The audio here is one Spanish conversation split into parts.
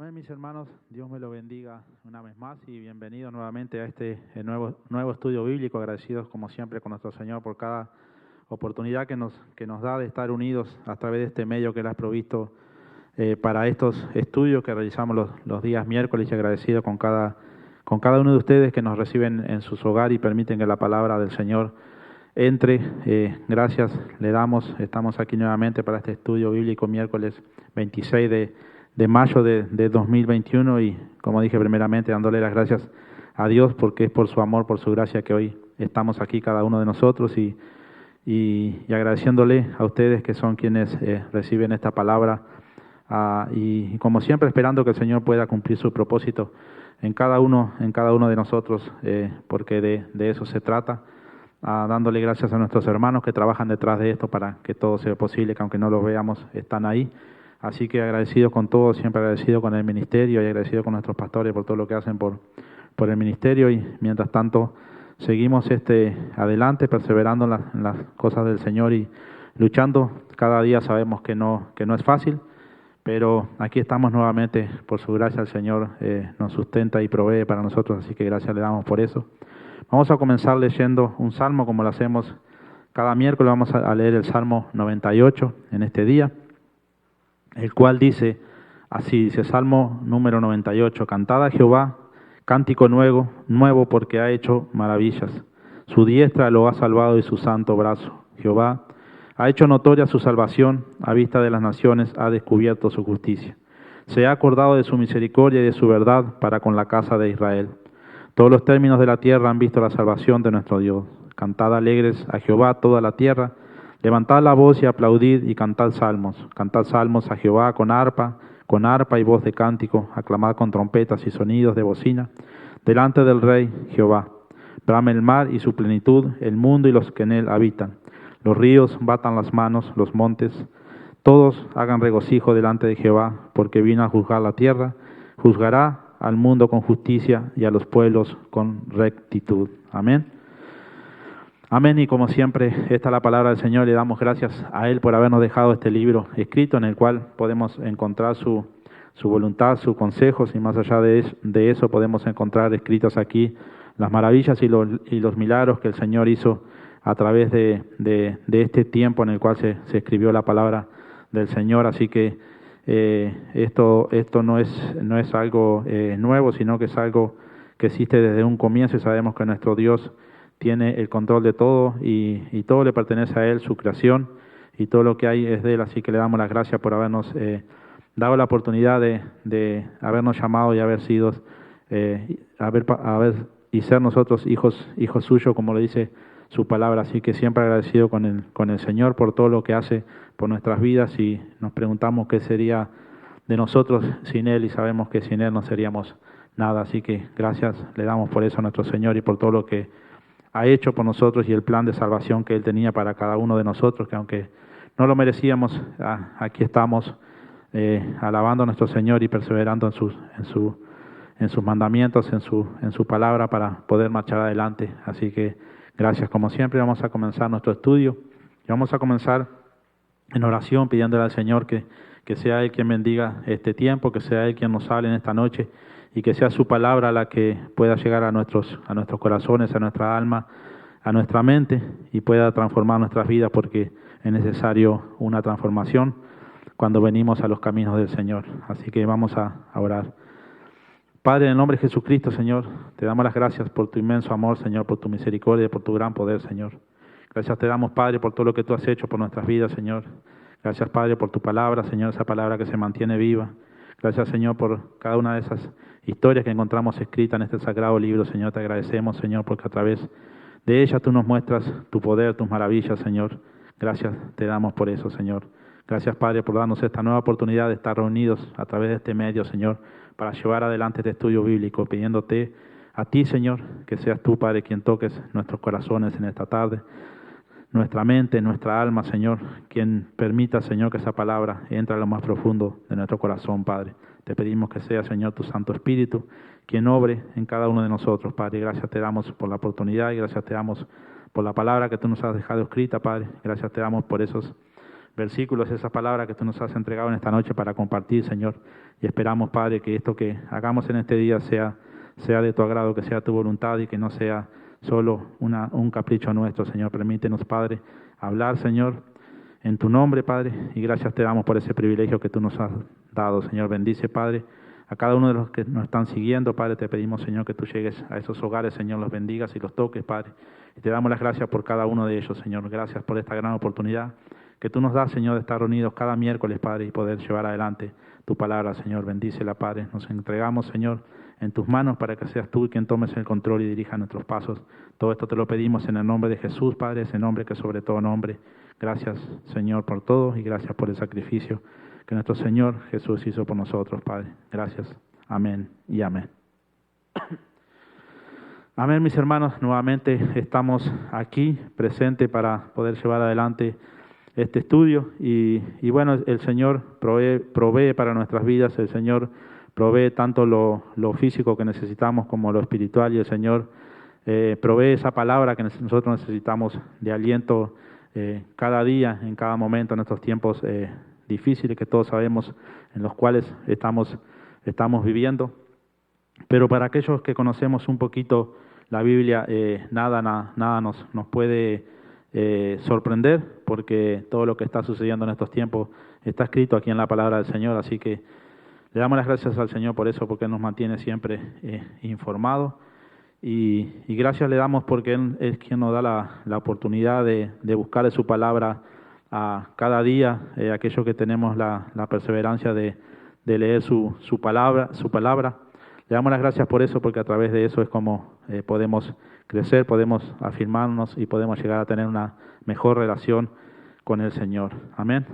Amén, mis hermanos. Dios me lo bendiga una vez más y bienvenido nuevamente a este nuevo estudio bíblico. Agradecidos como siempre con nuestro Señor por cada oportunidad que nos da de estar unidos a través de este medio que Él ha provisto para estos estudios que realizamos los días miércoles, y agradecido con cada uno de ustedes que nos reciben en sus hogares y permiten que la palabra del Señor entre. Gracias le damos. Estamos aquí nuevamente para este estudio bíblico miércoles 26 de mayo de 2021, y como dije primeramente dándole las gracias a Dios porque es por su amor, por su gracia que hoy estamos aquí cada uno de nosotros, y agradeciéndole a ustedes que son quienes reciben esta palabra, y como siempre esperando que el Señor pueda cumplir su propósito en cada uno de nosotros, porque de eso se trata. Dándole gracias a nuestros hermanos que trabajan detrás de esto para que todo sea posible, que aunque no los veamos, están ahí. Así que agradecido con todos, siempre agradecido con el ministerio y agradecido con nuestros pastores por todo lo que hacen por el ministerio. Y mientras tanto seguimos adelante, perseverando en las cosas del Señor y luchando. Cada día sabemos que no es fácil, pero aquí estamos nuevamente. Por su gracia el Señor nos sustenta y provee para nosotros, así que gracias le damos por eso. Vamos a comenzar leyendo un salmo como lo hacemos cada miércoles. Vamos a leer el Salmo 98 en este día, el cual dice así, Salmo número 98, cantad a Jehová, cántico nuevo porque ha hecho maravillas. Su diestra lo ha salvado de su santo brazo. Jehová ha hecho notoria su salvación, a vista de las naciones ha descubierto su justicia. Se ha acordado de su misericordia y de su verdad para con la casa de Israel. Todos los términos de la tierra han visto la salvación de nuestro Dios. Cantad alegres a Jehová toda la tierra. Levantad la voz y aplaudid y cantad salmos. Cantad salmos a Jehová con arpa y voz de cántico. Aclamad con trompetas y sonidos de bocina. Delante del Rey Jehová. Brame el mar y su plenitud, el mundo y los que en él habitan. Los ríos batan las manos, los montes. Todos hagan regocijo delante de Jehová, porque vino a juzgar la tierra. Juzgará al mundo con justicia y a los pueblos con rectitud. Amén. Amén. Y como siempre, esta es la palabra del Señor. Le damos gracias a Él por habernos dejado este libro escrito en el cual podemos encontrar su voluntad, sus consejos, y más allá de eso podemos encontrar escritos aquí las maravillas y los milagros que el Señor hizo a través de este tiempo en el cual se escribió la palabra del Señor. Así que esto no es algo nuevo, sino que es algo que existe desde un comienzo, y sabemos que nuestro Dios tiene el control de todo y todo le pertenece a Él, su creación, y todo lo que hay es de Él. Así que le damos las gracias por habernos dado la oportunidad de habernos llamado y haber sido y ser nosotros hijos suyos, como le dice su palabra. Así que siempre agradecido con el Señor por todo lo que hace por nuestras vidas, y nos preguntamos qué sería de nosotros sin Él, y sabemos que sin Él no seríamos nada. Así que gracias le damos por eso a nuestro Señor y por todo lo que ha hecho por nosotros y el plan de salvación que Él tenía para cada uno de nosotros, que aunque no lo merecíamos, aquí estamos alabando a nuestro Señor y perseverando en sus mandamientos, en su palabra, para poder marchar adelante. Así que gracias. Como siempre, vamos a comenzar nuestro estudio y vamos a comenzar en oración, pidiéndole al Señor que sea Él quien bendiga este tiempo, que sea Él quien nos hable en esta noche, y que sea su palabra la que pueda llegar a nuestros corazones, a nuestra alma, a nuestra mente, y pueda transformar nuestras vidas, porque es necesario una transformación cuando venimos a los caminos del Señor. Así que vamos a orar. Padre, en el nombre de Jesucristo, Señor, te damos las gracias por tu inmenso amor, Señor, por tu misericordia, por tu gran poder, Señor. Gracias te damos, Padre, por todo lo que tú has hecho por nuestras vidas, Señor. Gracias, Padre, por tu palabra, Señor, esa palabra que se mantiene viva. Gracias, Señor, por cada una de esas historias que encontramos escritas en este sagrado libro, Señor. Te agradecemos, Señor, porque a través de ellas tú nos muestras tu poder, tus maravillas, Señor. Gracias te damos por eso, Señor. Gracias, Padre, por darnos esta nueva oportunidad de estar reunidos a través de este medio, Señor, para llevar adelante este estudio bíblico, pidiéndote a ti, Señor, que seas tú, Padre, quien toques nuestros corazones en esta tarde, nuestra mente, nuestra alma, Señor, quien permita, Señor, que esa palabra entre a lo más profundo de nuestro corazón, Padre. Te pedimos que sea, Señor, tu Santo Espíritu quien obre en cada uno de nosotros, Padre. Gracias te damos por la oportunidad y gracias te damos por la palabra que tú nos has dejado escrita, Padre. Gracias te damos por esos versículos, esas palabras que tú nos has entregado en esta noche para compartir, Señor. Y esperamos, Padre, que esto que hagamos en este día sea de tu agrado, que sea tu voluntad y que no sea solo un capricho nuestro, Señor. Permítenos, Padre, hablar, Señor, en tu nombre, Padre, y gracias te damos por ese privilegio que tú nos has dado, Señor. Bendice, Padre, a cada uno de los que nos están siguiendo, Padre. Te pedimos, Señor, que tú llegues a esos hogares, Señor, los bendigas y los toques, Padre. Y te damos las gracias por cada uno de ellos, Señor. Gracias por esta gran oportunidad que tú nos das, Señor, de estar reunidos cada miércoles, Padre, y poder llevar adelante tu palabra, Señor. Bendícela, Padre. Nos entregamos, Señor, en tus manos para que seas tú quien tomes el control y dirija nuestros pasos. Todo esto te lo pedimos en el nombre de Jesús, Padre, ese nombre que sobre todo nombre. Gracias, Señor, por todo y gracias por el sacrificio que nuestro Señor Jesús hizo por nosotros, Padre. Gracias. Amén y amén. Amén, mis hermanos. Nuevamente estamos aquí presentes para poder llevar adelante este estudio y bueno, el Señor provee para nuestras vidas, el Señor provee tanto lo físico que necesitamos como lo espiritual y el Señor provee esa palabra que nosotros necesitamos de aliento cada día, en cada momento, en estos tiempos difíciles que todos sabemos en los cuales estamos viviendo. Pero para aquellos que conocemos un poquito la Biblia, nada nos puede sorprender, porque todo lo que está sucediendo en estos tiempos está escrito aquí en la palabra del Señor, así que le damos las gracias al Señor por eso, porque nos mantiene siempre informados y gracias le damos porque Él es quien nos da la oportunidad de buscar en su palabra a cada día, aquellos que tenemos la perseverancia de leer su palabra. Le damos las gracias por eso, porque a través de eso es como podemos crecer, podemos afirmarnos y podemos llegar a tener una mejor relación con el Señor. Amén.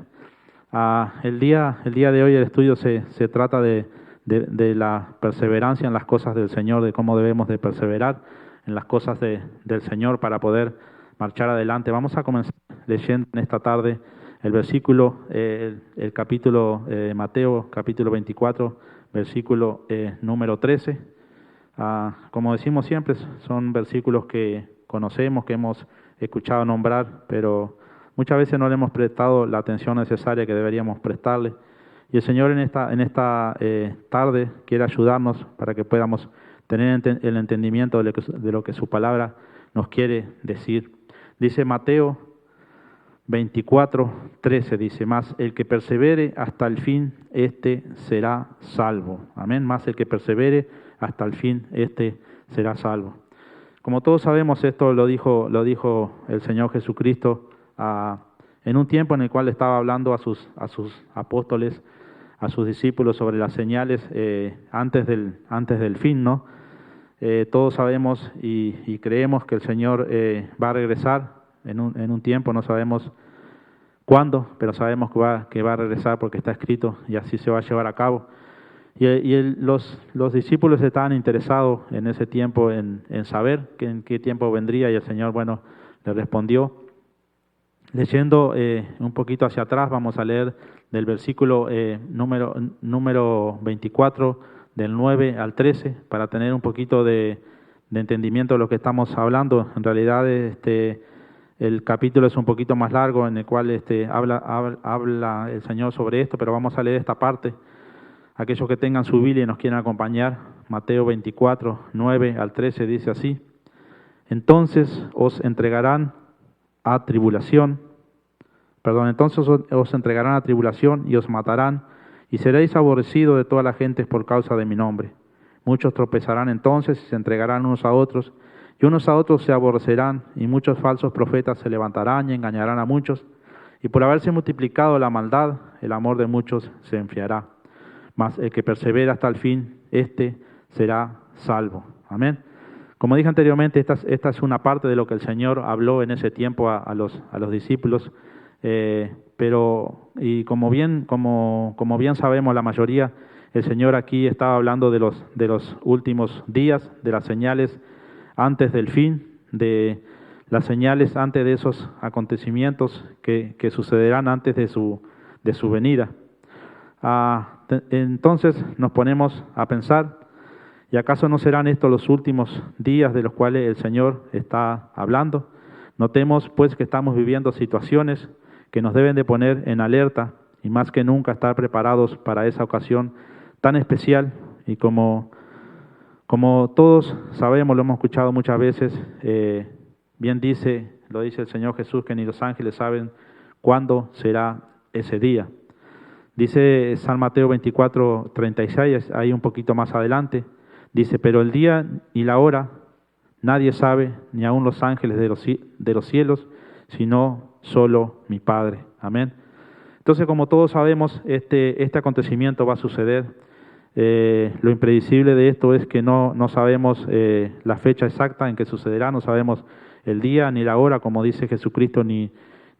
El día de hoy el estudio se trata de la perseverancia en las cosas del Señor, de cómo debemos de perseverar en las cosas del Señor para poder marchar adelante. Vamos a comenzar leyendo en esta tarde el versículo, el capítulo de Mateo, capítulo 24, versículo número 13. Como decimos siempre, son versículos que conocemos, que hemos escuchado nombrar, pero muchas veces no le hemos prestado la atención necesaria que deberíamos prestarle. Y el Señor en esta tarde quiere ayudarnos para que podamos tener el entendimiento de lo que su palabra nos quiere decir. Dice Mateo 24:13, dice, más el que persevere hasta el fin, éste será salvo. Amén, más el que persevere hasta el fin, éste será salvo. Como todos sabemos, esto lo dijo el Señor Jesucristo en un tiempo en el cual estaba hablando a sus apóstoles, a sus discípulos sobre las señales antes del fin, ¿no? Todos sabemos y creemos que el Señor va a regresar en un tiempo, no sabemos cuándo, pero sabemos que va a regresar porque está escrito y así se va a llevar a cabo. Los discípulos estaban interesados en ese tiempo en saber en qué tiempo vendría y el Señor, bueno, le respondió. Leyendo un poquito hacia atrás, vamos a leer del versículo número 24, del 9 al 13, para tener un poquito de entendimiento de lo que estamos hablando. En realidad, el capítulo es un poquito más largo, en el cual habla el Señor sobre esto, pero vamos a leer esta parte. Aquellos que tengan su Biblia y nos quieran acompañar, Mateo 24, 9 al 13, dice así: entonces os entregarán a tribulación y os matarán, y seréis aborrecidos de toda la gente por causa de mi nombre. Muchos tropezarán entonces y se entregarán unos a otros, y unos a otros se aborrecerán, y muchos falsos profetas se levantarán y engañarán a muchos, y por haberse multiplicado la maldad, el amor de muchos se enfriará. Mas el que persevera hasta el fin, éste será salvo. Amén. Como dije anteriormente, esta es una parte de lo que el Señor habló en ese tiempo a los discípulos, pero como bien sabemos la mayoría, el Señor aquí estaba hablando de los últimos días, de las señales antes del fin, de las señales antes de esos acontecimientos que sucederán antes de su venida. Entonces nos ponemos a pensar, ¿y acaso no serán estos los últimos días de los cuales el Señor está hablando? Notemos pues que estamos viviendo situaciones que nos deben de poner en alerta y más que nunca estar preparados para esa ocasión tan especial. Y como todos sabemos, lo hemos escuchado muchas veces, bien lo dice el Señor Jesús, que ni los ángeles saben cuándo será ese día. Dice San Mateo 24:36, ahí un poquito más adelante, dice, pero el día y la hora nadie sabe, ni aun los ángeles de los cielos, sino solo mi Padre. Amén. Entonces, como todos sabemos, este acontecimiento va a suceder. Lo impredecible de esto es que no sabemos la fecha exacta en que sucederá, no sabemos el día ni la hora, como dice Jesucristo, ni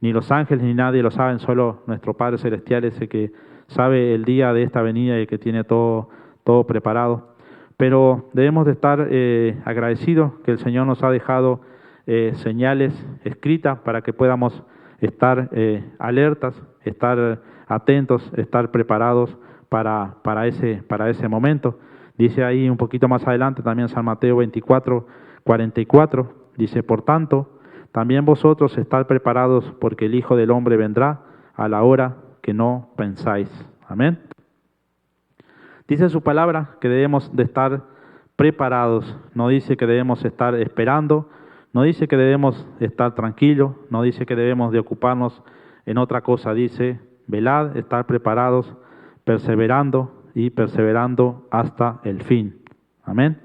los ángeles ni nadie lo saben, solo nuestro Padre Celestial es el que sabe el día de esta venida y el que tiene todo preparado. Pero debemos de estar agradecidos que el Señor nos ha dejado señales escritas para que podamos estar alertas, estar atentos, estar preparados para ese momento. Dice ahí un poquito más adelante también San Mateo 24:44, dice, por tanto, también vosotros estad preparados porque el Hijo del Hombre vendrá a la hora que no pensáis. Amén. Dice su palabra que debemos de estar preparados, no dice que debemos estar esperando, no dice que debemos estar tranquilos, no dice que debemos de ocuparnos en otra cosa, dice, velad, estar preparados, perseverando hasta el fin. Amén.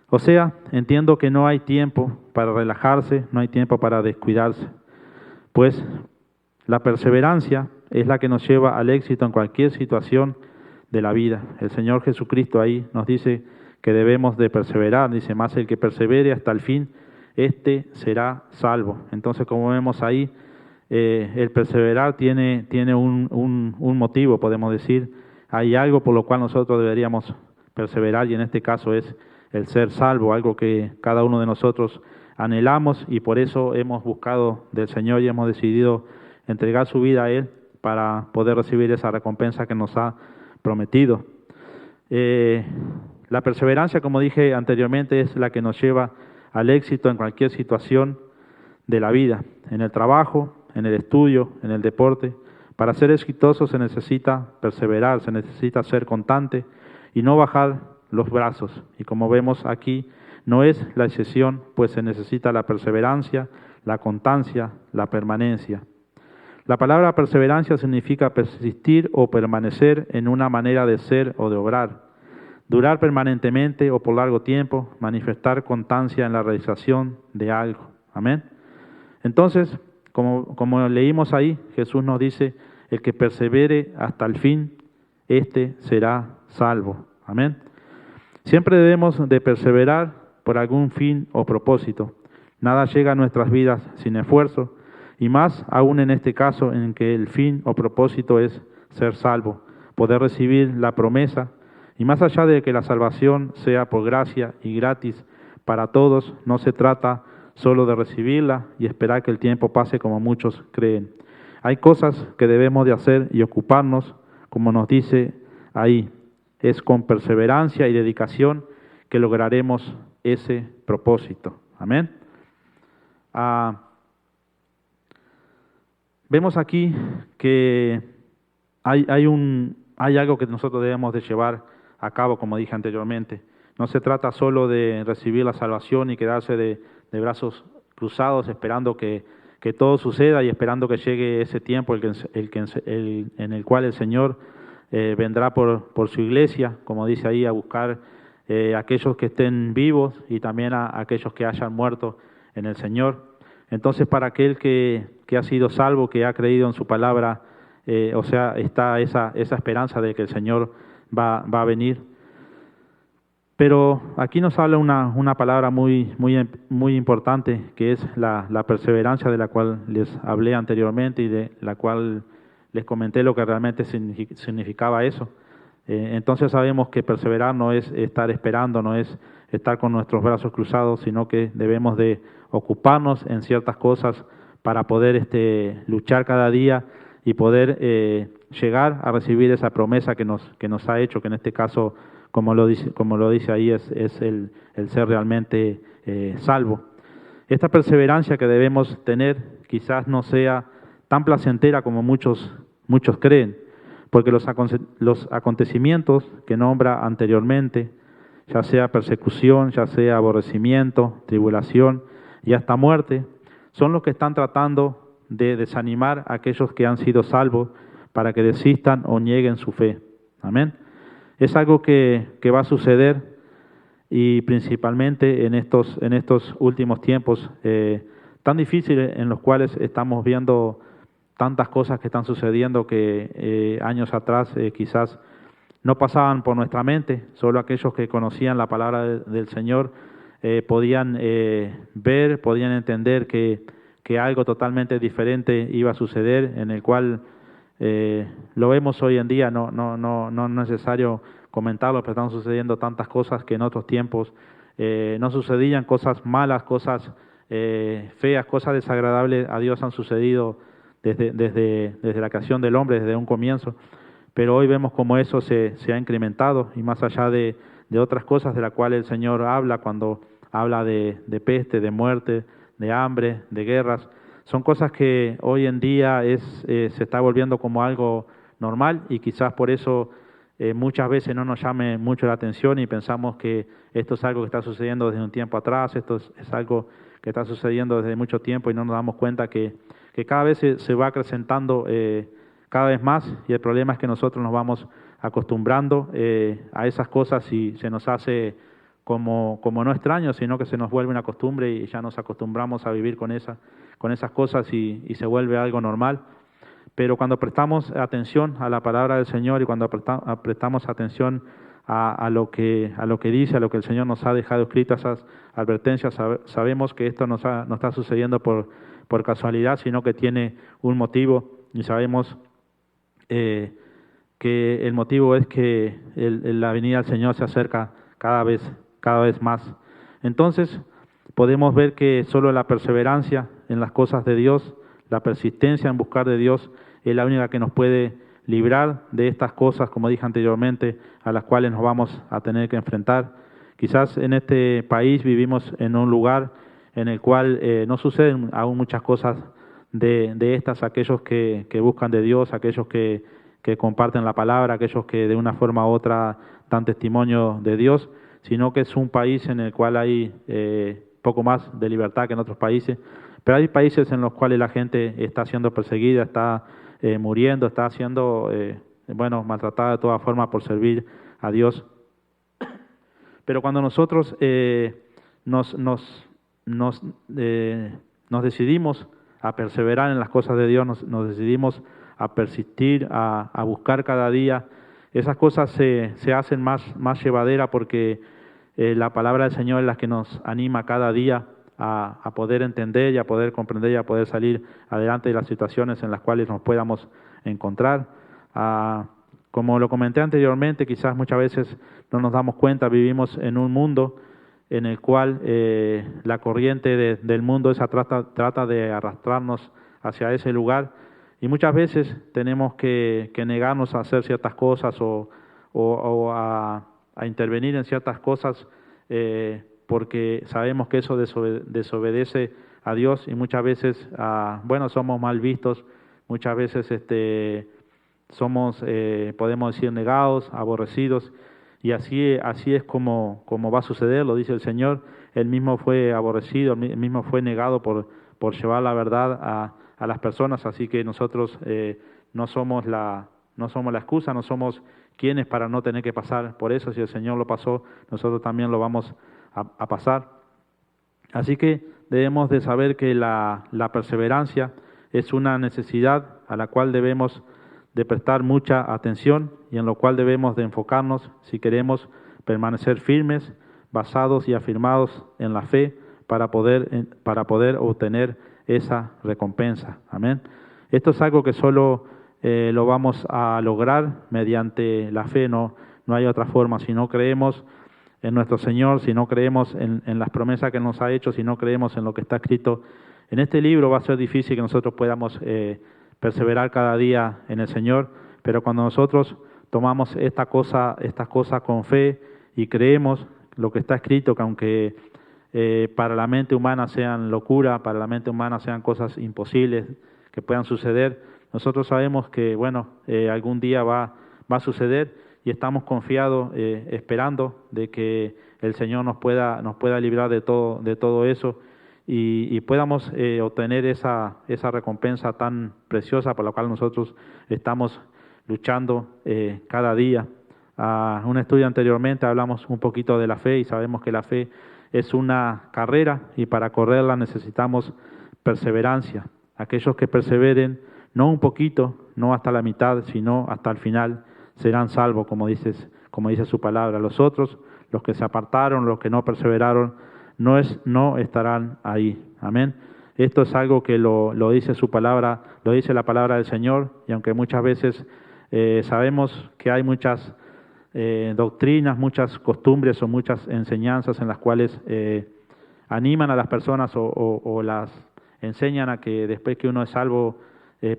O sea, entiendo que no hay tiempo para relajarse, no hay tiempo para descuidarse, pues la perseverancia es la que nos lleva al éxito en cualquier situación de la vida. El Señor Jesucristo ahí nos dice que debemos de perseverar, dice, más el que persevere hasta el fin, este será salvo. Entonces, como vemos ahí, el perseverar tiene un motivo, podemos decir, hay algo por lo cual nosotros deberíamos perseverar y en este caso es el ser salvo, algo que cada uno de nosotros anhelamos y por eso hemos buscado del Señor y hemos decidido entregar su vida a Él para poder recibir esa recompensa que nos ha prometido. La perseverancia, como dije anteriormente, es la que nos lleva al éxito en cualquier situación de la vida, en el trabajo, en el estudio, en el deporte. Para ser exitoso se necesita perseverar, se necesita ser constante y no bajar los brazos. Y como vemos aquí, no es la excepción, pues se necesita la perseverancia, la constancia, la permanencia. La palabra perseverancia significa persistir o permanecer en una manera de ser o de obrar, durar permanentemente o por largo tiempo, manifestar constancia en la realización de algo. Amén. Entonces, como leímos ahí, Jesús nos dice, el que persevere hasta el fin, este será salvo. Amén. Siempre debemos de perseverar por algún fin o propósito. Nada llega a nuestras vidas sin esfuerzo, y más aún en este caso en que el fin o propósito es ser salvo, poder recibir la promesa, y más allá de que la salvación sea por gracia y gratis para todos, no se trata solo de recibirla y esperar que el tiempo pase como muchos creen. Hay cosas que debemos de hacer y ocuparnos, como nos dice ahí, es con perseverancia y dedicación que lograremos ese propósito. Amén. Vemos aquí que hay algo que nosotros debemos de llevar a cabo, como dije anteriormente. No se trata solo de recibir la salvación y quedarse de brazos cruzados esperando que todo suceda y esperando que llegue ese tiempo en el cual el Señor vendrá por su iglesia, como dice ahí, a buscar aquellos que estén vivos y también a aquellos que hayan muerto en el Señor. Entonces, para aquel que ha sido salvo, que ha creído en su palabra, está esa esperanza de que el Señor va a venir. Pero aquí nos habla una palabra muy importante, que es la perseverancia, de la cual les hablé anteriormente y de la cual les comenté lo que realmente significaba eso. Entonces sabemos que perseverar no es estar esperando, no es estar con nuestros brazos cruzados, sino que debemos de ocuparnos en ciertas cosas para poder luchar cada día y poder llegar a recibir esa promesa que nos ha hecho, que en este caso, como lo dice ahí, es el ser realmente salvo. Esta perseverancia que debemos tener quizás no sea tan placentera como muchos creen, porque los acontecimientos que nombra anteriormente, ya sea persecución, ya sea aborrecimiento, tribulación y hasta muerte, son los que están tratando de desanimar a aquellos que han sido salvos para que desistan o nieguen su fe. Amén. Es algo que va a suceder, y principalmente en estos últimos tiempos tan difíciles, en los cuales estamos viendo tantas cosas que están sucediendo que años atrás quizás no pasaban por nuestra mente. Solo aquellos que conocían la palabra del Señor podían ver, podían entender que algo totalmente diferente iba a suceder, en el cual lo vemos hoy en día. No es necesario comentarlo, pero están sucediendo tantas cosas que en otros tiempos no sucedían. Cosas malas, cosas feas, cosas desagradables a Dios han sucedido desde la creación del hombre, desde un comienzo. Pero hoy vemos cómo eso se ha incrementado, y más allá de otras cosas de las cuales el Señor habla, cuando habla de peste, de muerte, de hambre, de guerras. Son cosas que hoy en día se está volviendo como algo normal, y quizás por eso muchas veces no nos llame mucho la atención y pensamos que esto es algo que está sucediendo desde un tiempo atrás, esto es algo que está sucediendo desde mucho tiempo, y no nos damos cuenta que cada vez se va acrecentando cada vez más, y el problema es que nosotros nos vamos acostumbrando a esas cosas, y se nos hace como no extraño, sino que se nos vuelve una costumbre, y ya nos acostumbramos a vivir con esas cosas, y se vuelve algo normal. Pero cuando prestamos atención a la palabra del Señor, y cuando prestamos atención a lo que dice, a lo que el Señor nos ha dejado escritas, esas advertencias, sabemos que esto no está sucediendo por casualidad, sino que tiene un motivo, y sabemos que el motivo es que la venida del Señor se acerca cada vez más. Entonces, podemos ver que solo la perseverancia en las cosas de Dios, la persistencia en buscar de Dios, es la única que nos puede librar de estas cosas, como dije anteriormente, a las cuales nos vamos a tener que enfrentar. Quizás en este país vivimos en un lugar en el cual no suceden aún muchas cosas de estas. Aquellos que buscan de Dios, aquellos que comparten la palabra, aquellos que de una forma u otra dan testimonio de Dios, sino que es un país en el cual hay poco más de libertad que en otros países. Pero hay países en los cuales la gente está siendo perseguida, está muriendo, está siendo maltratada de toda forma por servir a Dios. Pero cuando nosotros nos decidimos a perseverar en las cosas de Dios, nos decidimos a persistir, a buscar cada día, esas cosas se hacen más llevaderas, porque la palabra del Señor es la que nos anima cada día a poder entender y a poder comprender y a poder salir adelante de las situaciones en las cuales nos podamos encontrar. Como lo comenté anteriormente, quizás muchas veces no nos damos cuenta, vivimos en un mundo en el cual la corriente del mundo esa trata de arrastrarnos hacia ese lugar, y muchas veces tenemos que negarnos a hacer ciertas cosas o a intervenir en ciertas cosas porque sabemos que eso desobedece a Dios, y muchas veces somos mal vistos, muchas veces somos, podemos decir, negados, aborrecidos, y así es como va a suceder, lo dice el Señor. Él mismo fue aborrecido, él mismo fue negado por llevar la verdad a las personas, así que nosotros no somos la excusa, no somos quienes para no tener que pasar por eso. Si el Señor lo pasó, nosotros también lo vamos a pasar. Así que debemos de saber que la perseverancia es una necesidad a la cual debemos de prestar mucha atención, y en lo cual debemos de enfocarnos si queremos permanecer firmes, basados y afirmados en la fe para poder obtener esa recompensa. Amén. Esto es algo que solo lo vamos a lograr mediante la fe, no hay otra forma. Si no creemos en nuestro Señor, si no creemos en las promesas que nos ha hecho, si no creemos en lo que está escrito en este libro, va a ser difícil que nosotros podamos perseverar cada día en el Señor. Pero cuando nosotros tomamos estas cosas con fe y creemos lo que está escrito, que aunque para la mente humana sean locura, para la mente humana sean cosas imposibles, que puedan suceder. Nosotros sabemos que, bueno, algún día va a suceder y estamos confiados, esperando de que el Señor nos pueda librar de todo eso y podamos obtener esa recompensa tan preciosa por la cual nosotros estamos luchando cada día. Un estudio anteriormente hablamos un poquito de la fe y sabemos que la fe es una carrera y para correrla necesitamos perseverancia. Aquellos que perseveren, no un poquito, no hasta la mitad, sino hasta el final, serán salvos, como dice su palabra. Los otros, los que se apartaron, los que no perseveraron, no estarán ahí. Amén. Esto es algo que lo dice su palabra, lo dice la palabra del Señor, y aunque muchas veces sabemos que hay muchas doctrinas, muchas costumbres o muchas enseñanzas en las cuales animan a las personas o las enseñan a que después que uno es salvo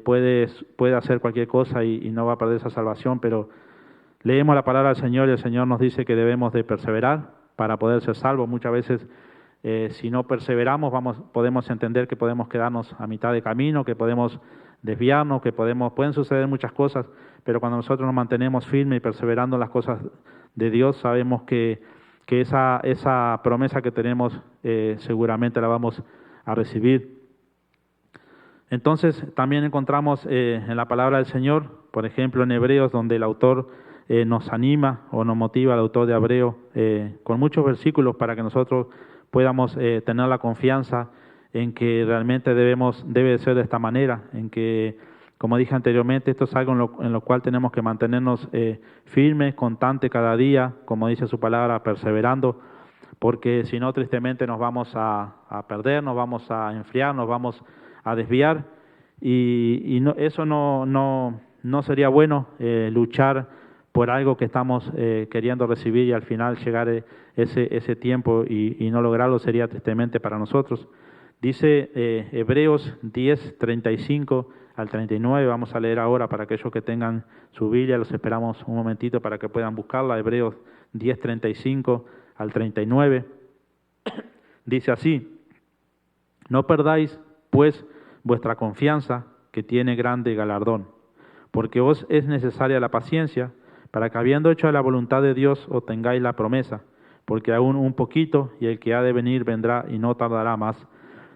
puede hacer cualquier cosa y no va a perder esa salvación, pero leemos la palabra del Señor y el Señor nos dice que debemos de perseverar para poder ser salvos. Muchas veces si no perseveramos podemos entender que podemos quedarnos a mitad de camino, que podemos desviarnos, que pueden suceder muchas cosas, pero cuando nosotros nos mantenemos firmes y perseverando en las cosas de Dios, sabemos que esa promesa que tenemos seguramente la vamos a recibir. Entonces también encontramos en la palabra del Señor, por ejemplo en Hebreos, donde el autor nos anima o nos motiva, el autor de Hebreo, con muchos versículos para que nosotros podamos tener la confianza en que realmente debe ser de esta manera, en que, como dije anteriormente, esto es algo en lo cual tenemos que mantenernos firmes, constantes cada día, como dice su palabra, perseverando, porque si no, tristemente nos vamos a perder, nos vamos a enfriar, nos vamos a desviar, y eso no sería bueno, luchar por algo que estamos queriendo recibir y al final llegar ese tiempo y no lograrlo sería tristemente para nosotros. Dice Hebreos 10, 35 al 39, vamos a leer ahora para aquellos que tengan su Biblia, los esperamos un momentito para que puedan buscarla. Hebreos 10, 35 al 39, dice así: no perdáis pues vuestra confianza, que tiene grande galardón, porque os es necesaria la paciencia, para que habiendo hecho la voluntad de Dios obtengáis la promesa, porque aún un poquito y el que ha de venir vendrá y no tardará más.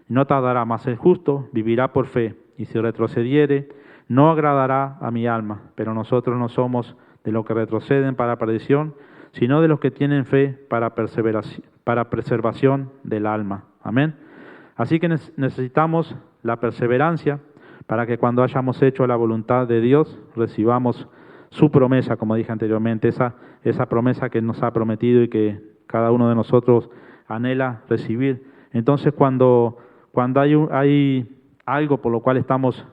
No tardará más el justo, vivirá por fe, y si retrocediere, no agradará a mi alma. Pero nosotros no somos de los que retroceden para perdición, sino de los que tienen fe para preservación del alma. Amén. Así que necesitamos la perseverancia para que cuando hayamos hecho la voluntad de Dios, recibamos su promesa, como dije anteriormente, esa promesa que nos ha prometido y que cada uno de nosotros anhela recibir. Entonces, cuando hay algo por lo cual estamos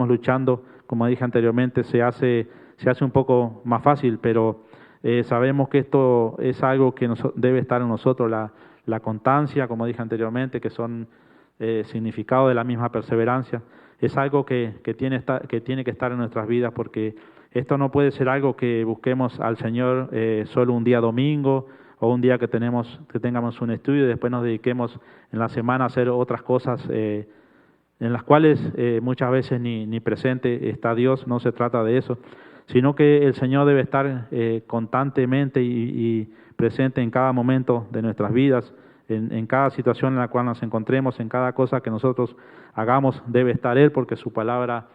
luchando, como dije anteriormente, se hace un poco más fácil, pero sabemos que esto es algo que debe estar en nosotros, la constancia, como dije anteriormente, que son significado de la misma perseverancia. Es algo que tiene que estar en nuestras vidas, porque esto no puede ser algo que busquemos al Señor solo un día domingo o un día que tengamos un estudio y después nos dediquemos en la semana a hacer otras cosas en las cuales muchas veces ni presente está Dios. No se trata de eso, sino que el Señor debe estar constantemente y presente en cada momento de nuestras vidas, en cada situación en la cual nos encontremos, en cada cosa que nosotros hagamos debe estar Él, porque su palabra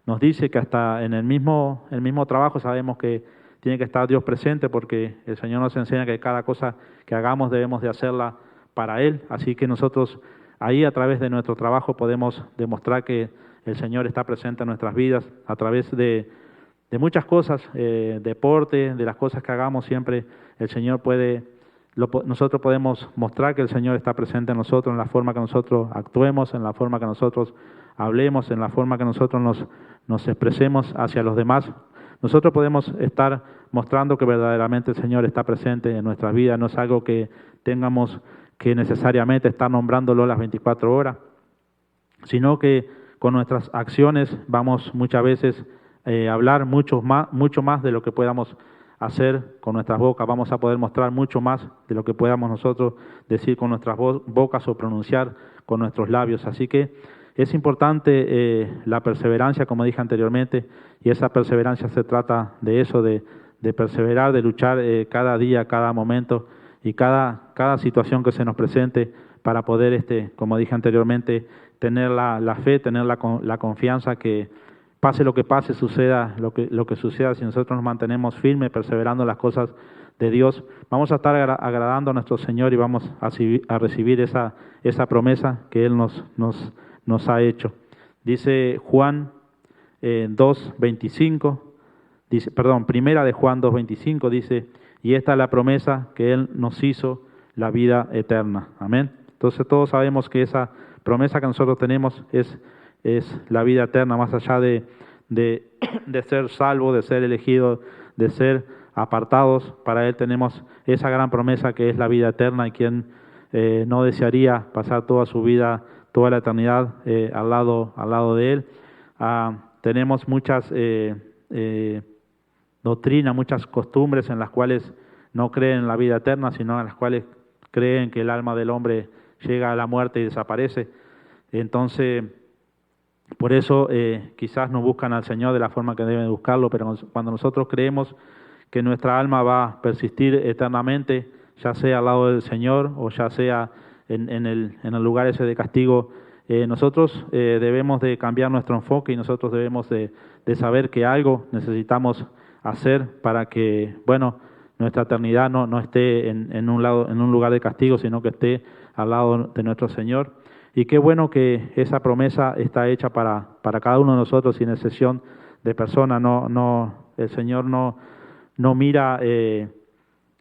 nos dice que hasta en el mismo trabajo sabemos que tiene que estar Dios presente, porque el Señor nos enseña que cada cosa que hagamos debemos de hacerla para Él. Así que nosotros ahí a través de nuestro trabajo podemos demostrar que el Señor está presente en nuestras vidas, a través de muchas cosas, deporte, de las cosas que hagamos, siempre el Señor nosotros podemos mostrar que el Señor está presente en nosotros, en la forma que nosotros actuemos, en la forma que nosotros hablemos, en la forma que nosotros nos expresemos hacia los demás. Nosotros podemos estar mostrando que verdaderamente el Señor está presente en nuestras vidas. No es algo que tengamos que necesariamente estar nombrándolo las 24 horas, sino que con nuestras acciones vamos muchas veces a hablar mucho más de lo que podamos hacer con nuestras bocas. Vamos a poder mostrar mucho más de lo que podamos nosotros decir con nuestras bocas o pronunciar con nuestros labios. Así que Es importante la perseverancia, como dije anteriormente, y esa perseverancia se trata de eso, de perseverar, de luchar cada día, cada momento y cada situación que se nos presente para poder, como dije anteriormente, tener la fe, tener la confianza que pase lo que pase, suceda lo que suceda, si nosotros nos mantenemos firmes, perseverando en las cosas de Dios, vamos a estar agradando a nuestro Señor y vamos a recibir esa promesa que Él nos ha hecho. Dice Juan 2:25, primera de Juan 2:25 dice, y esta es la promesa que Él nos hizo, la vida eterna. Amén. Entonces todos sabemos que esa promesa que nosotros tenemos es la vida eterna, más allá de ser salvo, de ser elegido, de ser apartados. Para Él tenemos esa gran promesa que es la vida eterna, y quien no desearía pasar toda su vida, toda la eternidad al lado de Él. Tenemos muchas doctrinas, muchas costumbres en las cuales no creen en la vida eterna, sino en las cuales creen que el alma del hombre llega a la muerte y desaparece. Entonces, por eso quizás no buscan al Señor de la forma que deben buscarlo, pero cuando nosotros creemos que nuestra alma va a persistir eternamente, ya sea al lado del Señor o ya sea en el lugar ese de castigo, nosotros debemos de cambiar nuestro enfoque y nosotros debemos de saber que algo necesitamos hacer para que, nuestra eternidad no esté en un lugar de castigo, sino que esté al lado de nuestro Señor. Y qué bueno que esa promesa está hecha para cada uno de nosotros, sin excepción de persona. El Señor no mira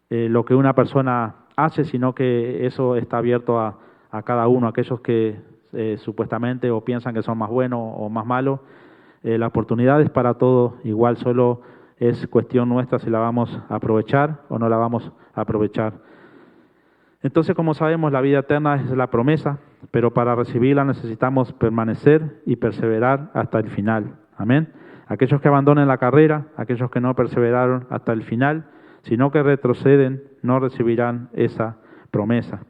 lo que una persona hace, sino que eso está abierto a cada uno, aquellos que supuestamente o piensan que son más buenos o más malos. La oportunidad es para todos igual, solo es cuestión nuestra si la vamos a aprovechar o no la vamos a aprovechar. Entonces, como sabemos, la vida eterna es la promesa, pero para recibirla necesitamos permanecer y perseverar hasta el final. Amén. Aquellos que abandonen la carrera, aquellos que no perseveraron hasta el final, sino que retroceden, no recibirán esa promesa.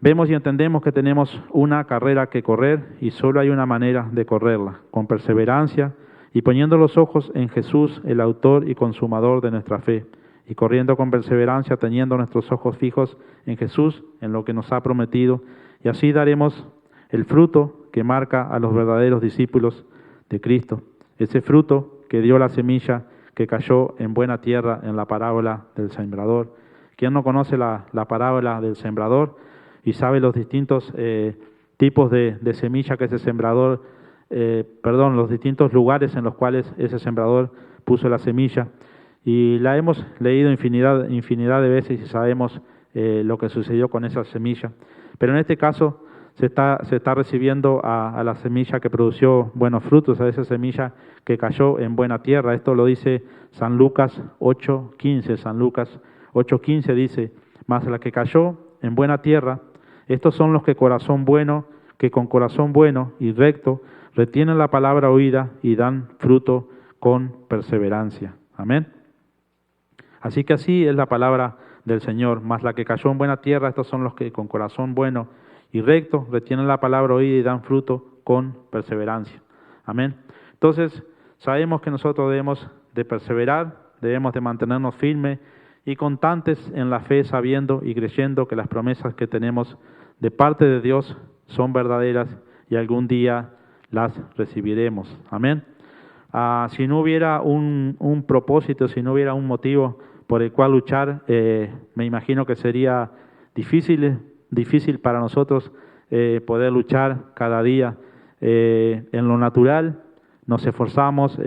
Vemos y entendemos que tenemos una carrera que correr y solo hay una manera de correrla, con perseverancia y poniendo los ojos en Jesús, el autor y consumador de nuestra fe, y corriendo con perseverancia, teniendo nuestros ojos fijos en Jesús, en lo que nos ha prometido, y así daremos el fruto que marca a los verdaderos discípulos de Cristo, ese fruto que dio la semilla que cayó en buena tierra en la parábola del sembrador. ¿Quién no conoce la parábola del sembrador y sabe los distintos tipos de semilla que ese sembrador, los distintos lugares en los cuales ese sembrador puso la semilla? Y la hemos leído infinidad de veces y sabemos lo que sucedió con esa semilla. Pero en este caso se está recibiendo a la semilla que produció buenos frutos, a esa semilla que cayó en buena tierra. Esto lo dice San Lucas 8:15. San Lucas 8:15 dice, mas la que cayó en buena tierra, estos son los que con corazón bueno y recto retienen la palabra oída y dan fruto con perseverancia. Amén. Así que así es la palabra del Señor. Mas la que cayó en buena tierra, estos son los que con corazón bueno y recto retienen la palabra oída y dan fruto con perseverancia. Amén. Entonces, sabemos que nosotros debemos de perseverar, debemos de mantenernos firmes y constantes en la fe, sabiendo y creyendo que las promesas que tenemos de parte de Dios son verdaderas y algún día las recibiremos. Amén. Si no hubiera un propósito, si no hubiera un motivo por el cual luchar, me imagino que sería difícil para nosotros poder luchar cada día. En lo natural nos esforzamos,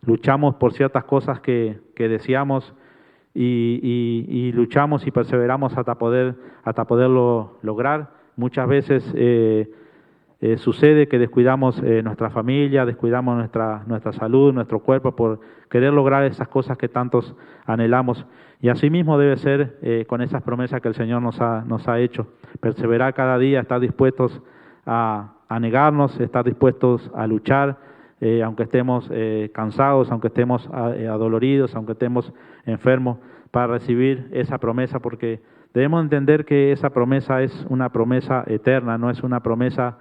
luchamos por ciertas cosas que deseamos y luchamos y perseveramos hasta poderlo lograr. Muchas veces sucede que descuidamos nuestra familia, descuidamos nuestra salud, nuestro cuerpo por querer lograr esas cosas que tantos anhelamos. Y así mismo debe ser con esas promesas que el Señor nos ha hecho. Perseverar cada día, estar dispuestos a negarnos, estar dispuestos a luchar, aunque estemos cansados, aunque estemos adoloridos, aunque estemos enfermos, para recibir esa promesa, porque debemos entender que esa promesa es una promesa eterna, no es una promesa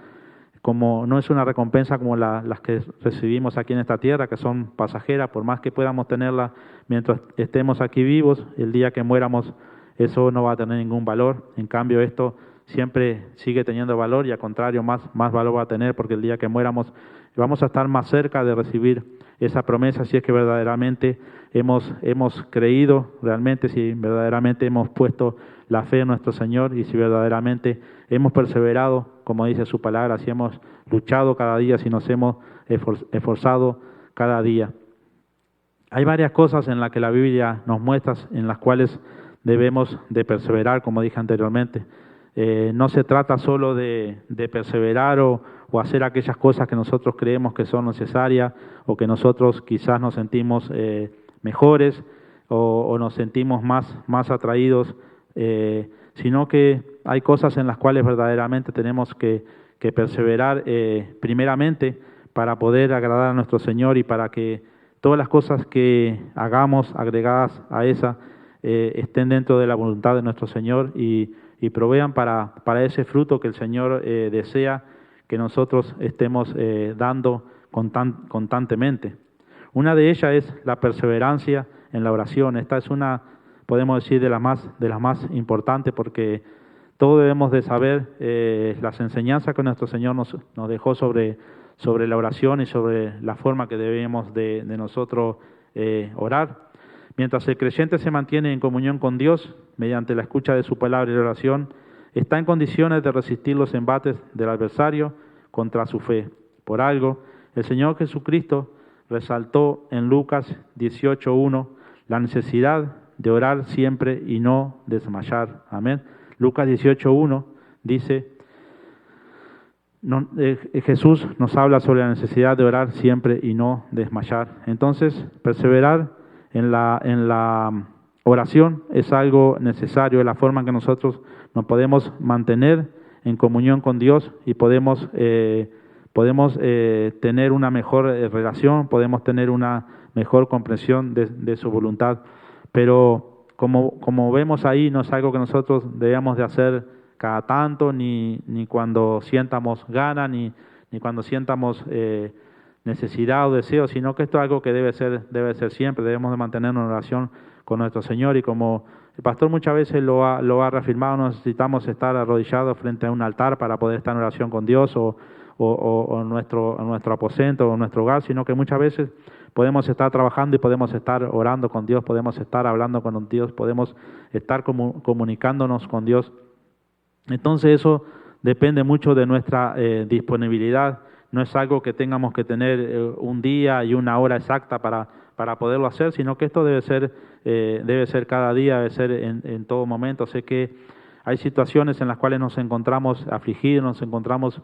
como no es una recompensa como las que recibimos aquí en esta tierra, que son pasajeras, por más que podamos tenerla mientras estemos aquí vivos, el día que muéramos eso no va a tener ningún valor. En cambio esto siempre sigue teniendo valor y al contrario más valor va a tener, porque el día que muéramos vamos a estar más cerca de recibir esa promesa si es que verdaderamente hemos creído realmente, si verdaderamente hemos puesto la fe en nuestro Señor y si verdaderamente hemos perseverado, como dice su palabra, si hemos luchado cada día, si nos hemos esforzado cada día. Hay varias cosas en las que la Biblia nos muestra, en las cuales debemos de perseverar, como dije anteriormente. No se trata solo de perseverar o hacer aquellas cosas que nosotros creemos que son necesarias o que nosotros quizás nos sentimos mejores o nos sentimos más atraídos, sino que hay cosas en las cuales verdaderamente tenemos que perseverar primeramente para poder agradar a nuestro Señor y para que todas las cosas que hagamos agregadas a esa estén dentro de la voluntad de nuestro Señor y provean para ese fruto que el Señor desea que nosotros estemos dando constantemente. Una de ellas es la perseverancia en la oración. Esta es una, podemos decir, de las más importantes, porque todos debemos de saber las enseñanzas que nuestro Señor nos dejó sobre la oración y sobre la forma que debemos de nosotros orar. Mientras el creyente se mantiene en comunión con Dios mediante la escucha de su palabra y la oración, está en condiciones de resistir los embates del adversario contra su fe. Por algo, el Señor Jesucristo resaltó en Lucas 18:1 la necesidad de orar siempre y no desmayar. Amén. Lucas 18:1 dice, Jesús nos habla sobre la necesidad de orar siempre y no desmayar. Entonces, perseverar en la oración es algo necesario, es la forma en que nosotros nos podemos mantener en comunión con Dios y podemos tener una mejor relación, podemos tener una mejor comprensión de su voluntad. Pero como vemos ahí, no es algo que nosotros debemos de hacer cada tanto, ni cuando sientamos ganas, ni cuando sientamos necesidad o deseo, sino que esto es algo que debe ser siempre. Debemos de mantenernos en oración con nuestro Señor, y como el pastor muchas veces lo ha reafirmado, no necesitamos estar arrodillados frente a un altar para poder estar en oración con Dios o en nuestro aposento o en nuestro hogar, sino que muchas veces podemos estar trabajando y podemos estar orando con Dios, podemos estar hablando con Dios, podemos estar comunicándonos con Dios. Entonces eso depende mucho de nuestra disponibilidad. No es algo que tengamos que tener un día y una hora exacta para poderlo hacer, sino que esto debe ser cada día, debe ser en todo momento. Sé que hay situaciones en las cuales nos encontramos afligidos, nos encontramos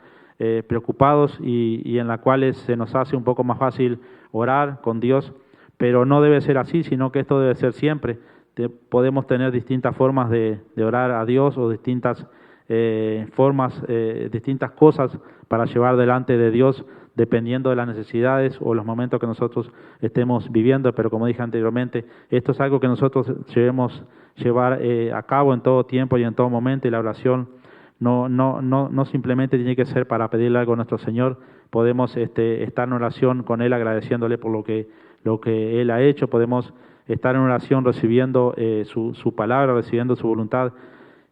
preocupados y en las cuales se nos hace un poco más fácil orar con Dios, pero no debe ser así, sino que esto debe ser siempre. Podemos tener distintas formas de orar a Dios o distintas distintas cosas para llevar delante de Dios, dependiendo de las necesidades o los momentos que nosotros estemos viviendo. Pero como dije anteriormente, esto es algo que nosotros debemos llevar a cabo en todo tiempo y en todo momento, y la oración no simplemente tiene que ser para pedirle algo a nuestro Señor. Podemos estar en oración con Él, agradeciéndole por lo que Él ha hecho. Podemos estar en oración recibiendo su palabra, recibiendo su voluntad,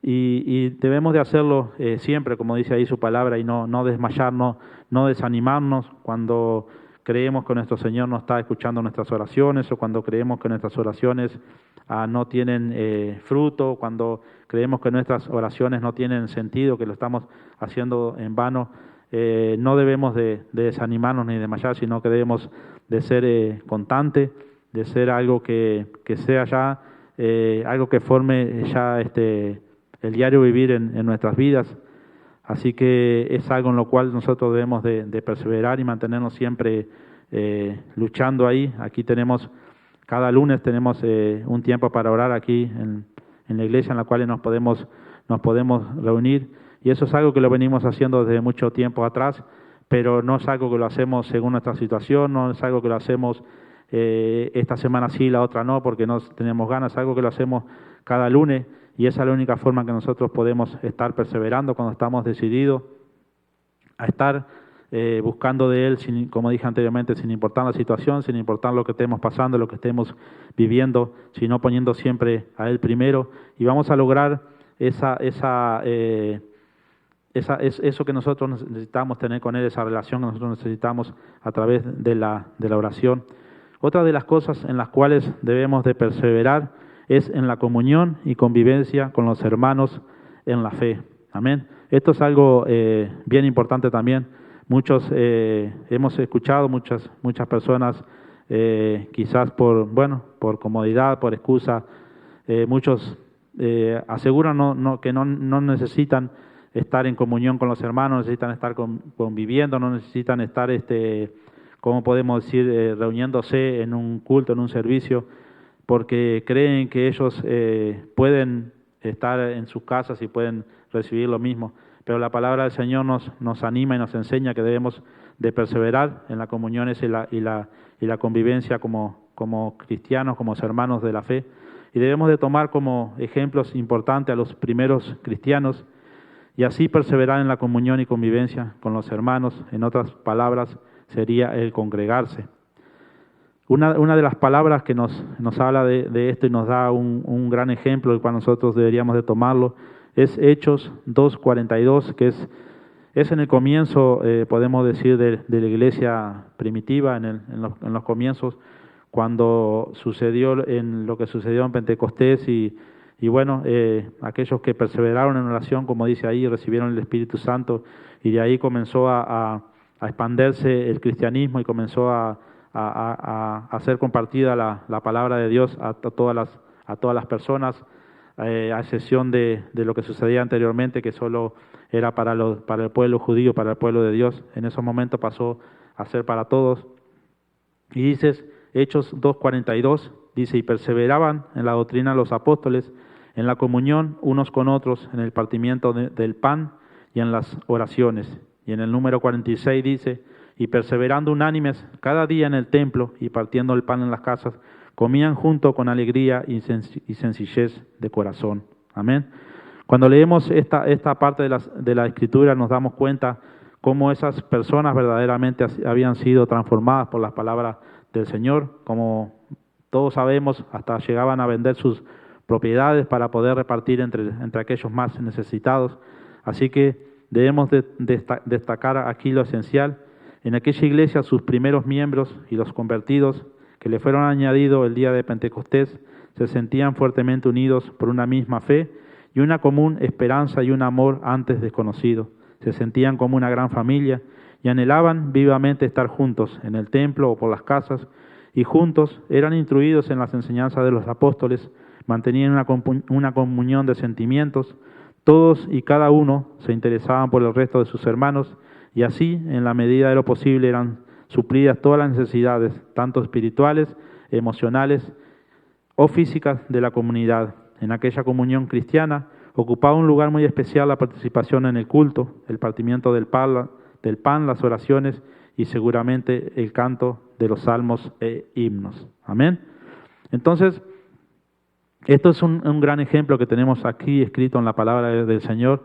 y debemos de hacerlo siempre, como dice ahí su palabra, y no desmayarnos, no desanimarnos cuando creemos que nuestro Señor no está escuchando nuestras oraciones, o cuando creemos que nuestras oraciones no tienen fruto, cuando creemos que nuestras oraciones no tienen sentido, que lo estamos haciendo en vano. No debemos de desanimarnos ni desmayar, sino que debemos de ser constantes, de ser algo que sea ya, algo que forme ya el diario vivir en nuestras vidas. Así que es algo en lo cual nosotros debemos de perseverar y mantenernos siempre luchando ahí. Aquí cada lunes tenemos un tiempo para orar aquí en la iglesia, en la cual nos podemos reunir, y eso es algo que lo venimos haciendo desde mucho tiempo atrás, pero no es algo que lo hacemos según nuestra situación, no es algo que lo hacemos esta semana sí, la otra no, porque no tenemos ganas. Es algo que lo hacemos cada lunes, y esa es la única forma que nosotros podemos estar perseverando, cuando estamos decididos a estar buscando de Él, como dije anteriormente, sin importar la situación, sin importar lo que estemos pasando, lo que estemos viviendo, sino poniendo siempre a Él primero, y vamos a lograr eso que nosotros necesitamos tener con Él, esa relación que nosotros necesitamos a través de la oración. Otra de las cosas en las cuales debemos de perseverar es en la comunión y convivencia con los hermanos en la fe. Amén. Esto es algo bien importante también. Muchos hemos escuchado, muchas personas, quizás por comodidad, por excusa, muchos aseguran que no necesitan estar en comunión con los hermanos, necesitan estar conviviendo, no necesitan estar, ¿cómo podemos decir?, reuniéndose en un culto, en un servicio, porque creen que ellos pueden estar en sus casas y pueden recibir lo mismo. Pero la palabra del Señor nos anima y nos enseña que debemos de perseverar en la comunión y la convivencia como cristianos, como hermanos de la fe. Y debemos de tomar como ejemplos importantes a los primeros cristianos y así perseverar en la comunión y convivencia con los hermanos. En otras palabras, sería el congregarse. Una de las palabras que nos habla de esto y nos da un gran ejemplo del cual nosotros deberíamos de tomarlo es Hechos 2:42, que es en el comienzo, podemos decir, de la iglesia primitiva, en los comienzos, cuando sucedió lo que sucedió en Pentecostés y aquellos que perseveraron en oración, como dice ahí, recibieron el Espíritu Santo y de ahí comenzó a expandirse el cristianismo y comenzó a hacer compartida la palabra de Dios a todas las personas, a excepción de lo que sucedía anteriormente, que solo era para el pueblo judío, para el pueblo de Dios. En esos momentos pasó a ser para todos. Y dices, Hechos 2:42, dice, y perseveraban en la doctrina los apóstoles, en la comunión unos con otros, en el partimiento del pan y en las oraciones. Y en el número 46 dice, y perseverando unánimes cada día en el templo y partiendo el pan en las casas, comían junto con alegría y sencillez de corazón. Amén. Cuando leemos esta parte de la Escritura nos damos cuenta cómo esas personas verdaderamente habían sido transformadas por las palabras del Señor. Como todos sabemos, hasta llegaban a vender sus propiedades para poder repartir entre aquellos más necesitados. Así que debemos destacar aquí lo esencial. En aquella iglesia sus primeros miembros y los convertidos que le fueron añadidos el día de Pentecostés se sentían fuertemente unidos por una misma fe y una común esperanza y un amor antes desconocido. Se sentían como una gran familia y anhelaban vivamente estar juntos en el templo o por las casas, y juntos eran instruidos en las enseñanzas de los apóstoles, mantenían una comunión de sentimientos, todos y cada uno se interesaban por el resto de sus hermanos, y así, en la medida de lo posible, eran suplidas todas las necesidades, tanto espirituales, emocionales o físicas de la comunidad. En aquella comunión cristiana ocupaba un lugar muy especial la participación en el culto, el partimiento del pan, las oraciones y seguramente el canto de los salmos e himnos. Amén. Entonces, esto es un gran ejemplo que tenemos aquí escrito en la palabra del Señor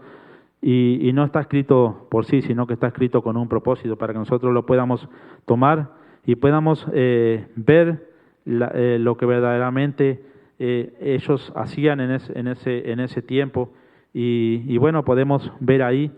y no está escrito por sí, sino que está escrito con un propósito para que nosotros lo podamos tomar y podamos ver lo que verdaderamente ellos hacían en ese tiempo y podemos ver ahí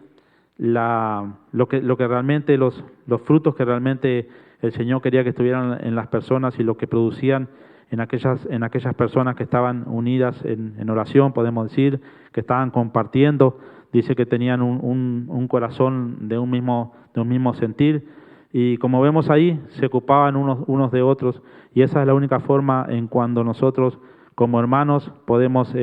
lo que realmente los frutos que realmente el Señor quería que estuvieran en las personas y lo que producían en aquellas personas que estaban unidas en oración, podemos decir, que estaban compartiendo. Dice que tenían un corazón de un mismo sentir y como vemos ahí, se ocupaban unos de otros y esa es la única forma en cuando nosotros como hermanos podemos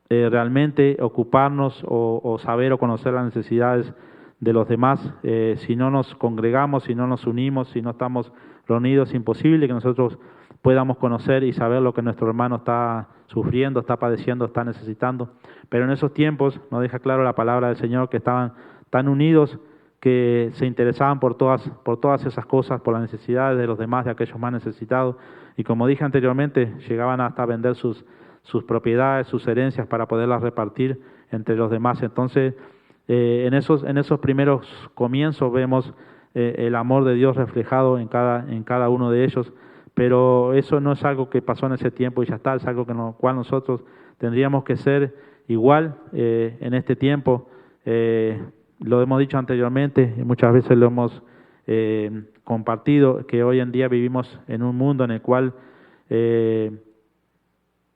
realmente ocuparnos o saber o conocer las necesidades de los demás. Si no nos congregamos, si no nos unimos, si no estamos reunidos, es imposible que nosotros podamos conocer y saber lo que nuestro hermano está sufriendo, está padeciendo, está necesitando. Pero en esos tiempos nos deja claro la palabra del Señor que estaban tan unidos que se interesaban por todas esas cosas, por las necesidades de los demás, de aquellos más necesitados. Y como dije anteriormente, llegaban hasta a vender sus propiedades, sus herencias para poderlas repartir entre los demás. Entonces, En esos primeros comienzos vemos el amor de Dios reflejado en cada uno de ellos, pero eso no es algo que pasó en ese tiempo y ya está, es algo que lo cual nosotros tendríamos que ser igual en este tiempo. Lo hemos dicho anteriormente y muchas veces lo hemos compartido, que hoy en día vivimos en un mundo en el cual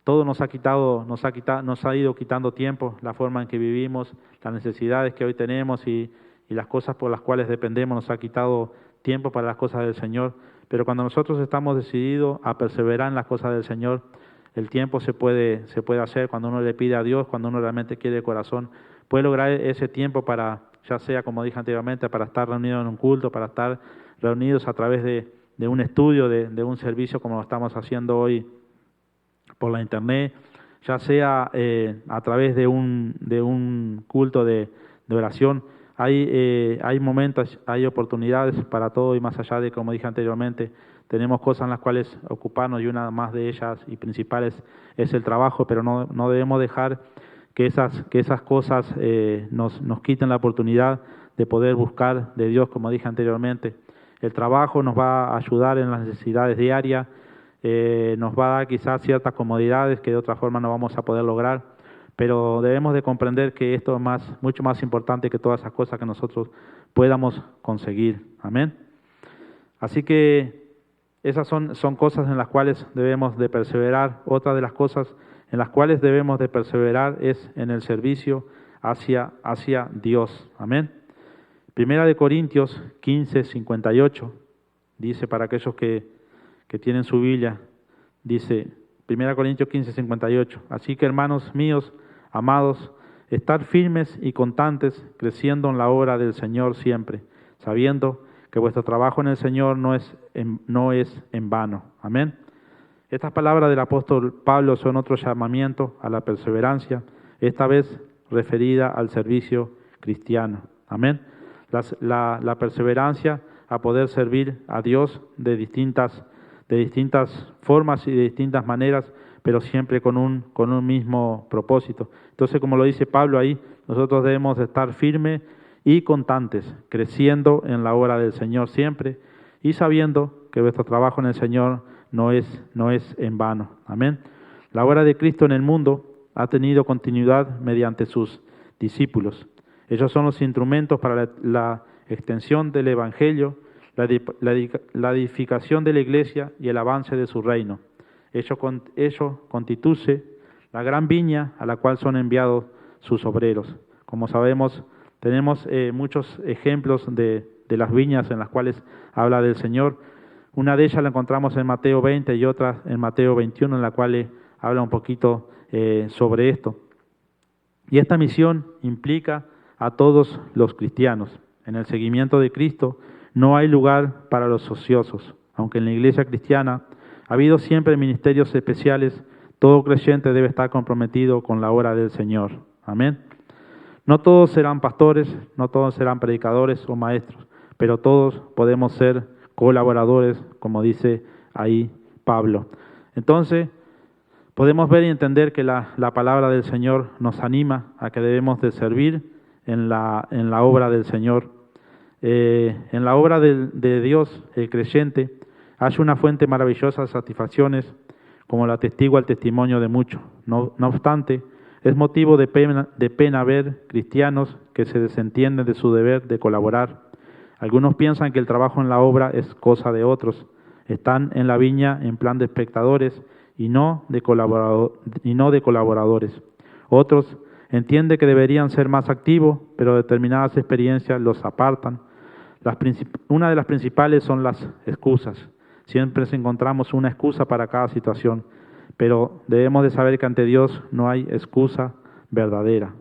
todo nos ha ido quitando tiempo, la forma en que vivimos, las necesidades que hoy tenemos y las cosas por las cuales dependemos nos ha quitado tiempo para las cosas del Señor. Pero cuando nosotros estamos decididos a perseverar en las cosas del Señor, el tiempo se puede hacer cuando uno le pide a Dios, cuando uno realmente quiere de corazón, puede lograr ese tiempo para, ya sea como dije anteriormente, para estar reunidos en un culto, para estar reunidos a través de un estudio, de un servicio como lo estamos haciendo hoy por la internet, ya sea a través de un culto de oración. Hay momentos, hay oportunidades para todo y más allá de, como dije anteriormente, tenemos cosas en las cuales ocuparnos y una más de ellas y principales es el trabajo, pero no debemos dejar que esas cosas nos quiten la oportunidad de poder buscar de Dios, como dije anteriormente. El trabajo nos va a ayudar en las necesidades diarias, nos va a dar quizás ciertas comodidades que de otra forma no vamos a poder lograr, pero debemos de comprender que esto es mucho más importante que todas esas cosas que nosotros podamos conseguir. Amén. Así que esas son cosas en las cuales debemos de perseverar. Otra de las cosas en las cuales debemos de perseverar es en el servicio hacia Dios. Amén. Primera de Corintios 15:58 dice, para aquellos que tienen su Biblia, dice 1 Corintios 15:58, así que hermanos míos, amados, estar firmes y constantes, creciendo en la obra del Señor siempre, sabiendo que vuestro trabajo en el Señor no es en vano. Amén. Estas palabras del apóstol Pablo son otro llamamiento a la perseverancia, esta vez referida al servicio cristiano. Amén. La perseverancia a poder servir a Dios de distintas formas y de distintas maneras, pero siempre con un mismo propósito. Entonces, como lo dice Pablo ahí, nosotros debemos estar firmes y constantes, creciendo en la obra del Señor siempre y sabiendo que vuestro trabajo en el Señor no es en vano. Amén. La obra de Cristo en el mundo ha tenido continuidad mediante sus discípulos. Ellos son los instrumentos para la extensión del Evangelio, la edificación de la Iglesia y el avance de su reino. Ello constituye la gran viña a la cual son enviados sus obreros. Como sabemos, tenemos muchos ejemplos de las viñas en las cuales habla del Señor. Una de ellas la encontramos en Mateo 20 y otra en Mateo 21, en la cual habla un poquito sobre esto. Y esta misión implica a todos los cristianos. En el seguimiento de Cristo no hay lugar para los ociosos. Aunque en la iglesia cristiana ha habido siempre ministerios especiales, todo creyente debe estar comprometido con la obra del Señor. Amén. No todos serán pastores, no todos serán predicadores o maestros, pero todos podemos ser colaboradores, como dice ahí Pablo. Entonces, podemos ver y entender que la palabra del Señor nos anima a que debemos de servir en la obra del Señor. En la obra de Dios, el creyente hay una fuente maravillosa de satisfacciones, como la atestigua el testimonio de muchos. No obstante, es motivo de pena ver cristianos que se desentienden de su deber de colaborar. Algunos piensan que el trabajo en la obra es cosa de otros. Están en la viña en plan de espectadores y no de colaboradores. Otros entienden que deberían ser más activos, pero determinadas experiencias los apartan. Una de las principales son las excusas. Siempre encontramos una excusa para cada situación, pero debemos de saber que ante Dios no hay excusa verdadera.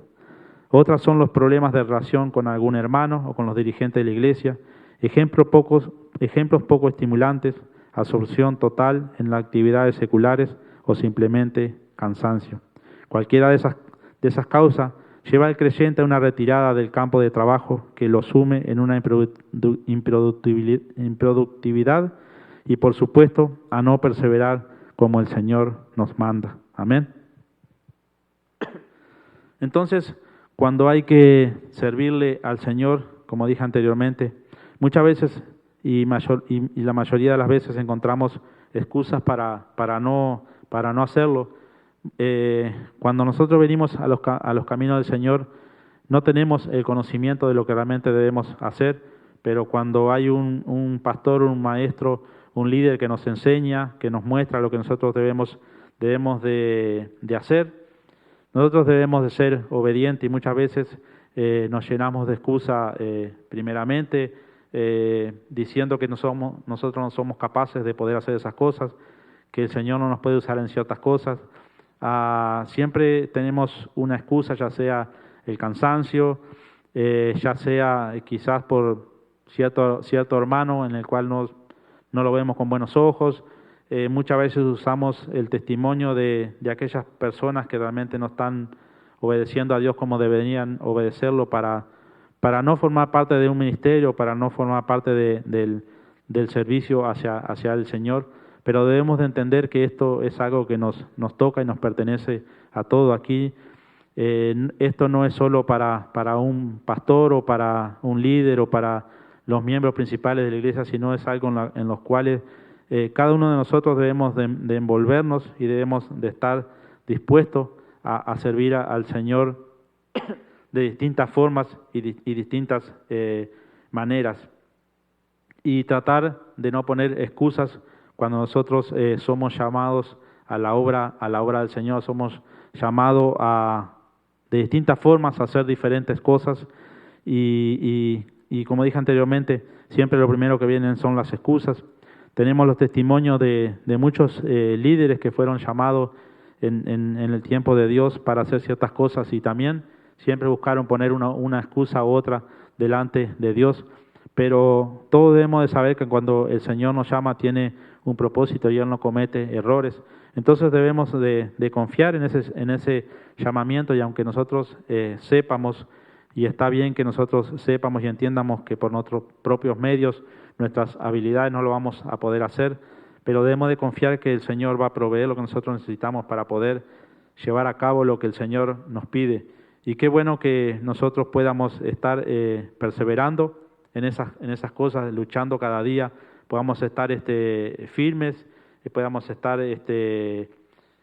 Otras son los problemas de relación con algún hermano o con los dirigentes de la iglesia, ejemplos poco estimulantes, absorción total en las actividades seculares o simplemente cansancio. Cualquiera de esas causas lleva al creyente a una retirada del campo de trabajo que lo sume en una improductividad y, por supuesto, a no perseverar como el Señor nos manda. Amén. Entonces, cuando hay que servirle al Señor, como dije anteriormente, muchas veces y la mayoría de las veces encontramos excusas para no hacerlo. Cuando nosotros venimos a los caminos del Señor, no tenemos el conocimiento de lo que realmente debemos hacer, pero cuando hay un pastor, un maestro, un líder que nos enseña, que nos muestra lo que nosotros debemos de hacer, nosotros debemos de ser obedientes y muchas veces nos llenamos de excusa primeramente, diciendo que nosotros no somos capaces de poder hacer esas cosas, que el Señor no nos puede usar en ciertas cosas. Siempre tenemos una excusa, ya sea el cansancio, ya sea quizás por cierto hermano en el cual no lo vemos con buenos ojos. Muchas veces usamos el testimonio de aquellas personas que realmente no están obedeciendo a Dios como deberían obedecerlo para no formar parte de un ministerio, para no formar parte del servicio hacia el Señor. Pero debemos de entender que esto es algo que nos toca y nos pertenece a todos aquí. Esto no es solo para un pastor o para un líder o para los miembros principales de la iglesia, sino es algo en los cuales cada uno de nosotros debemos de envolvernos y debemos de estar dispuestos a servir al Señor de distintas formas y distintas maneras. Y tratar de no poner excusas cuando nosotros somos llamados a la obra del Señor, somos llamados de distintas formas a hacer diferentes cosas y como dije anteriormente, siempre lo primero que vienen son las excusas. Tenemos los testimonios de muchos líderes que fueron llamados en el tiempo de Dios para hacer ciertas cosas y también siempre buscaron poner una excusa u otra delante de Dios. Pero todos debemos de saber que cuando el Señor nos llama tiene un propósito y Él no comete errores. Entonces debemos de confiar en ese llamamiento y aunque nosotros sepamos, y está bien que nosotros sepamos y entiendamos que por nuestros propios medios, nuestras habilidades no lo vamos a poder hacer, pero debemos de confiar que el Señor va a proveer lo que nosotros necesitamos para poder llevar a cabo lo que el Señor nos pide. Y qué bueno que nosotros podamos estar perseverando en esas cosas, luchando cada día, podamos estar firmes, podamos estar,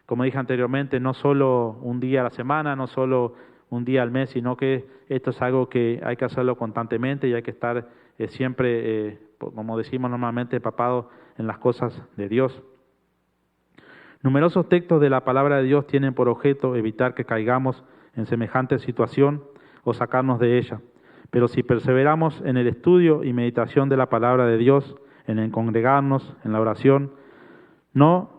como dije anteriormente, no solo un día a la semana, no solo un día al mes, sino que esto es algo que hay que hacerlo constantemente y hay que estar siempre, como decimos normalmente, empapados en las cosas de Dios. Numerosos textos de la palabra de Dios tienen por objeto evitar que caigamos en semejante situación o sacarnos de ella. Pero si perseveramos en el estudio y meditación de la palabra de Dios, en el congregarnos, en la oración, no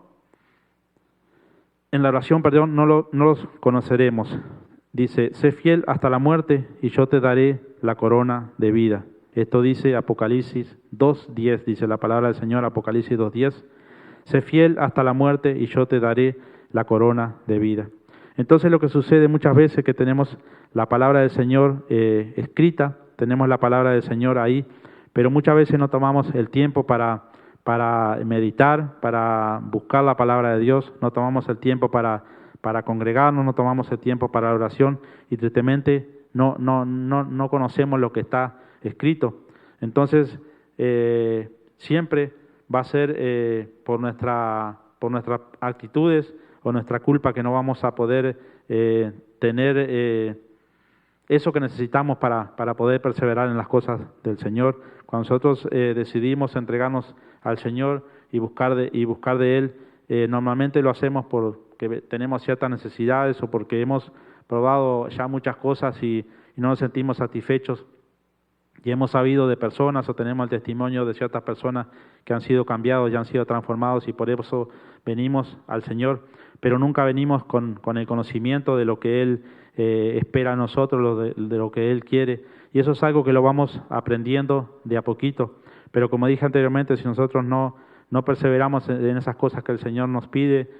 los conoceremos. Dice, sé fiel hasta la muerte y yo te daré la corona de vida. Esto dice Apocalipsis 2:10, dice la palabra del Señor, Apocalipsis 2:10. Sé fiel hasta la muerte y yo te daré la corona de vida. Entonces lo que sucede muchas veces es que tenemos la palabra del Señor escrita, tenemos la palabra del Señor ahí, pero muchas veces no tomamos el tiempo para meditar, para buscar la palabra de Dios, no tomamos el tiempo para congregarnos, no tomamos el tiempo para la oración y tristemente no conocemos lo que está escrito. Entonces, siempre va a ser por nuestras actitudes o nuestra culpa que no vamos a poder tener eso que necesitamos para poder perseverar en las cosas del Señor. Cuando nosotros decidimos entregarnos al Señor y buscar de Él, normalmente lo hacemos porque tenemos ciertas necesidades o porque hemos probado ya muchas cosas y no nos sentimos satisfechos. Y hemos sabido de personas o tenemos el testimonio de ciertas personas que han sido cambiados y han sido transformados y por eso venimos al Señor, pero nunca venimos con el conocimiento de lo que Él espera a nosotros, de lo que Él quiere. Y eso es algo que lo vamos aprendiendo de a poquito. Pero como dije anteriormente, si nosotros no perseveramos en esas cosas que el Señor nos pide,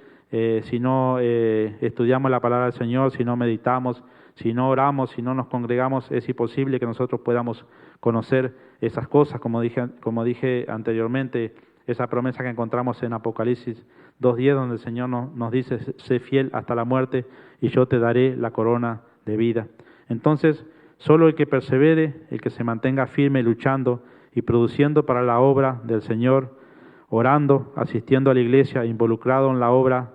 si no estudiamos la palabra del Señor, si no meditamos, si no oramos, si no nos congregamos, es imposible que nosotros podamos conocer esas cosas, como dije anteriormente, esa promesa que encontramos en Apocalipsis 2:10, donde el Señor nos dice, sé fiel hasta la muerte y yo te daré la corona de vida. Entonces, solo el que persevere, el que se mantenga firme luchando y produciendo para la obra del Señor, orando, asistiendo a la iglesia, involucrado en la obra,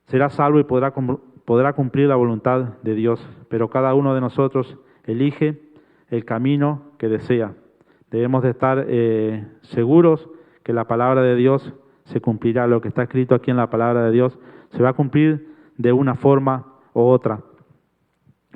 será salvo y podrá cumplir la voluntad de Dios. Pero cada uno de nosotros elige el camino que desea. Debemos de estar seguros que la palabra de Dios se cumplirá. Lo que está escrito aquí en la palabra de Dios se va a cumplir de una forma u otra.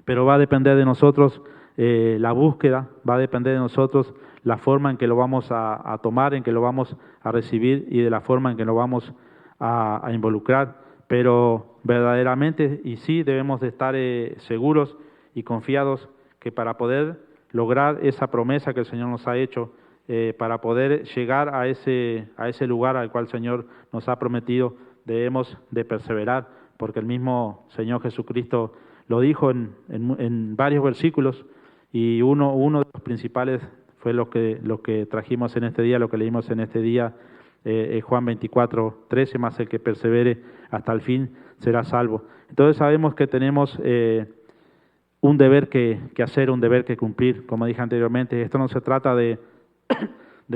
Pero va a depender de nosotros la búsqueda, va a depender de nosotros la forma en que lo vamos a tomar, en que lo vamos a recibir y de la forma en que lo vamos a involucrar. Pero verdaderamente, y sí, debemos de estar seguros y confiados que para poder lograr esa promesa que el Señor nos ha hecho, para poder llegar a ese lugar al cual el Señor nos ha prometido, debemos de perseverar, porque el mismo Señor Jesucristo lo dijo en varios versículos, y uno de los principales fue lo que trajimos en este día, lo que leímos en este día, Juan 24:13, más el que persevere hasta el fin será salvo. Entonces sabemos que tenemos un deber que hacer, un deber que cumplir. Como dije anteriormente, esto no se trata de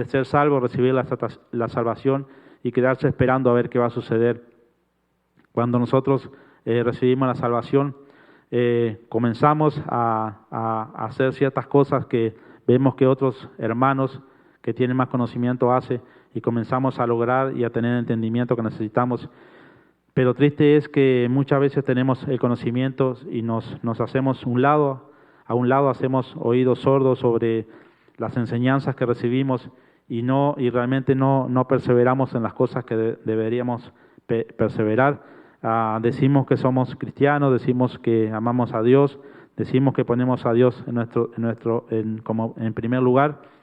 ser salvo, recibir la salvación y quedarse esperando a ver qué va a suceder. Cuando nosotros recibimos la salvación, comenzamos a hacer ciertas cosas que vemos que otros hermanos que tienen más conocimiento hacen, y comenzamos a lograr y a tener el entendimiento que necesitamos. Pero triste es que muchas veces tenemos el conocimiento y nos hacemos a un lado hacemos oídos sordos sobre las enseñanzas que recibimos y realmente no perseveramos en las cosas que deberíamos perseverar. Decimos que somos cristianos, decimos que amamos a Dios, decimos que ponemos a Dios en primer lugar,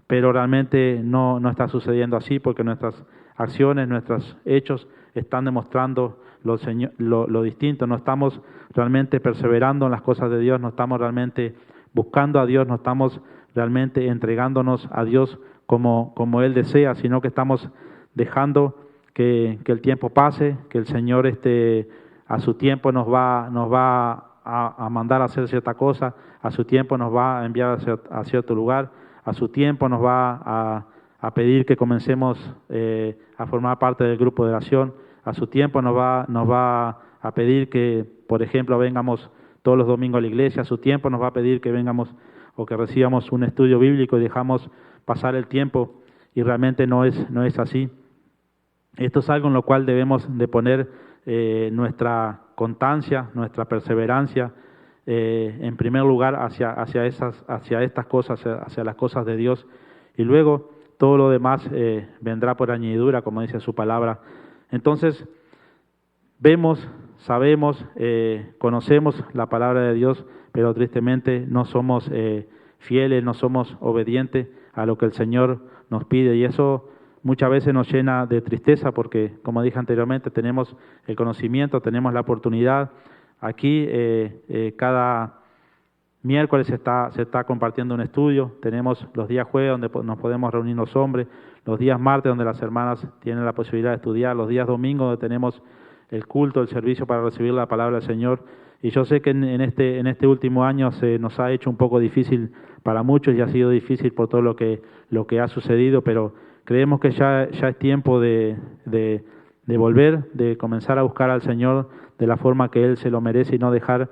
pero realmente no está sucediendo así, porque nuestras acciones, nuestros hechos están demostrando lo distinto. No estamos realmente perseverando en las cosas de Dios, no estamos realmente buscando a Dios, no estamos realmente entregándonos a Dios como Él desea, sino que estamos dejando que el tiempo pase, que el Señor a su tiempo nos va a mandar a hacer cierta cosa, a su tiempo nos va a enviar a cierto lugar, a su tiempo nos va a pedir que comencemos a formar parte del grupo de oración, a su tiempo nos va a pedir que, por ejemplo, vengamos todos los domingos a la iglesia, a su tiempo nos va a pedir que vengamos o que recibamos un estudio bíblico y dejamos pasar el tiempo, y realmente no es así. Esto es algo en lo cual debemos de poner nuestra constancia, nuestra perseverancia, en primer lugar hacia estas cosas, hacia las cosas de Dios, y luego todo lo demás vendrá por añadidura, como dice su palabra. Entonces, vemos, sabemos, conocemos la palabra de Dios, pero tristemente no somos fieles, no somos obedientes a lo que el Señor nos pide, y eso muchas veces nos llena de tristeza, porque, como dije anteriormente, tenemos el conocimiento, tenemos la oportunidad. Aquí cada miércoles se está compartiendo un estudio, tenemos los días jueves donde nos podemos reunir los hombres, los días martes donde las hermanas tienen la posibilidad de estudiar, los días domingos donde tenemos el culto, el servicio para recibir la palabra del Señor. Y yo sé que en este último año se nos ha hecho un poco difícil para muchos, y ha sido difícil por todo lo que ha sucedido, pero creemos que ya es tiempo de volver, de comenzar a buscar al Señor de la forma que Él se lo merece y no dejar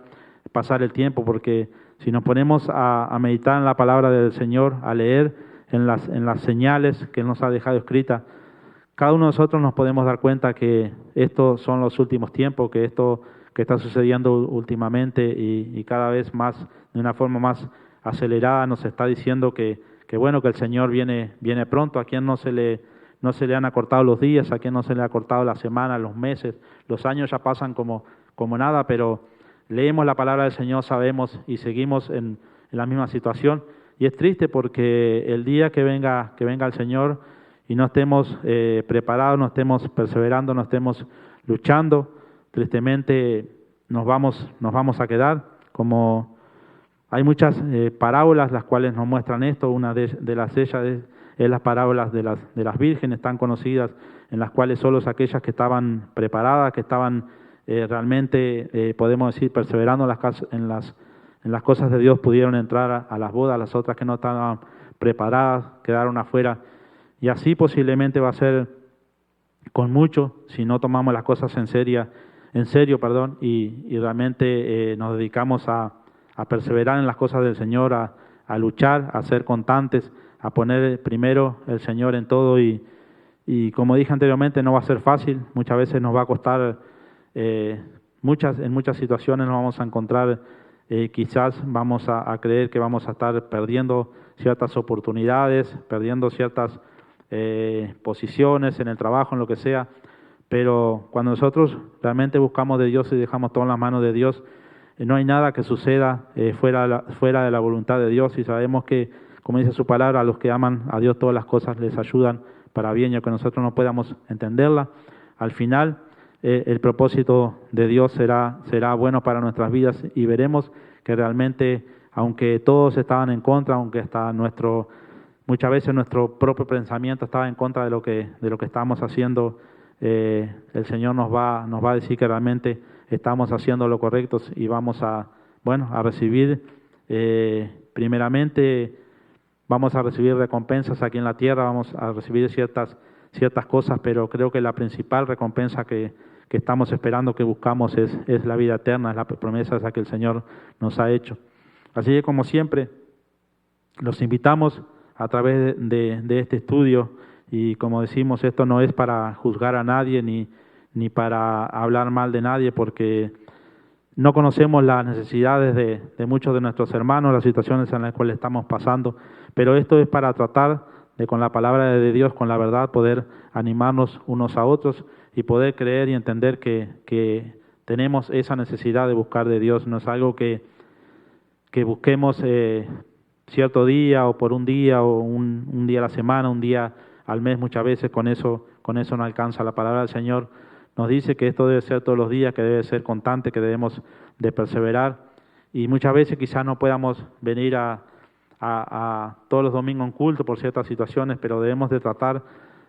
pasar el tiempo, porque si nos ponemos a meditar en la palabra del Señor, a leer en las señales que Él nos ha dejado escritas, cada uno de nosotros nos podemos dar cuenta que estos son los últimos tiempos, que esto que está sucediendo últimamente y cada vez más, de una forma más acelerada, nos está diciendo que bueno, que el Señor viene pronto. A quien no se le han acortado los días, a quien no se le ha acortado las semanas, los meses, los años ya pasan como nada, pero leemos la palabra del Señor, sabemos y seguimos en la misma situación. Y es triste porque el día que venga el Señor y no estemos preparados, no estemos perseverando, no estemos luchando, tristemente nos vamos a quedar. Como hay muchas parábolas las cuales nos muestran esto. Una de ellas es las parábolas de las vírgenes tan conocidas, en las cuales solo aquellas que estaban preparadas, que estaban realmente, podemos decir, perseverando en en las cosas de Dios pudieron entrar a las bodas, las otras que no estaban preparadas quedaron afuera. Y así posiblemente va a ser con mucho si no tomamos las cosas en serio, y realmente nos dedicamos a perseverar en las cosas del Señor, a luchar, a ser constantes, a poner primero el Señor en todo y como dije anteriormente, no va a ser fácil, muchas veces nos va a costar, en muchas situaciones nos vamos a encontrar, quizás vamos a creer que vamos a estar perdiendo ciertas oportunidades, perdiendo ciertas posiciones en el trabajo, en lo que sea, pero cuando nosotros realmente buscamos de Dios y dejamos todo en las manos de Dios, no hay nada que suceda fuera de la voluntad de Dios, y sabemos que, como dice su palabra, a los que aman a Dios todas las cosas les ayudan para bien, y aunque nosotros no podamos entenderla, al final el propósito de Dios será bueno para nuestras vidas, y veremos que realmente, aunque todos estaban en contra, aunque hasta muchas veces nuestro propio pensamiento estaba en contra de lo que estábamos haciendo, el Señor nos va a decir que realmente estamos haciendo lo correcto y vamos a recibir, primeramente, vamos a recibir recompensas aquí en la tierra, vamos a recibir ciertas cosas, pero creo que la principal recompensa que estamos esperando, que buscamos, es la vida eterna, es la promesa esa que el Señor nos ha hecho. Así que, como siempre, los invitamos a través de este estudio, y como decimos, esto no es para juzgar a nadie ni para hablar mal de nadie, porque no conocemos las necesidades de muchos de nuestros hermanos, las situaciones en las cuales estamos pasando, pero esto es para tratar de, con la palabra de Dios, con la verdad, poder animarnos unos a otros y poder creer y entender que tenemos esa necesidad de buscar de Dios. No es algo que busquemos cierto día o por un día o un día a la semana, un día al mes. Muchas veces con eso no alcanza. La palabra del Señor nos dice que esto debe ser todos los días, que debe ser constante, que debemos de perseverar, y muchas veces quizás no podamos venir a todos los domingos en culto por ciertas situaciones, pero debemos de tratar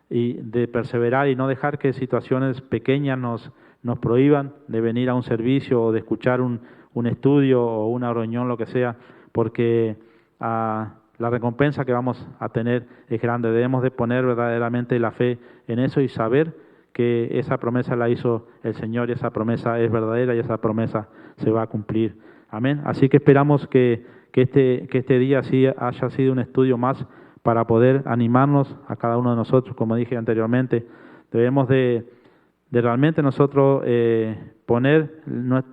y de perseverar y no dejar que situaciones pequeñas nos prohíban de venir a un servicio o de escuchar un estudio o una reunión, lo que sea, porque la recompensa que vamos a tener es grande. Debemos de poner verdaderamente la fe en eso y saber que esa promesa la hizo el Señor, y esa promesa es verdadera y esa promesa se va a cumplir. Amén. Así que esperamos que este día sí haya sido un estudio más para poder animarnos a cada uno de nosotros. Como dije anteriormente, debemos de realmente nosotros poner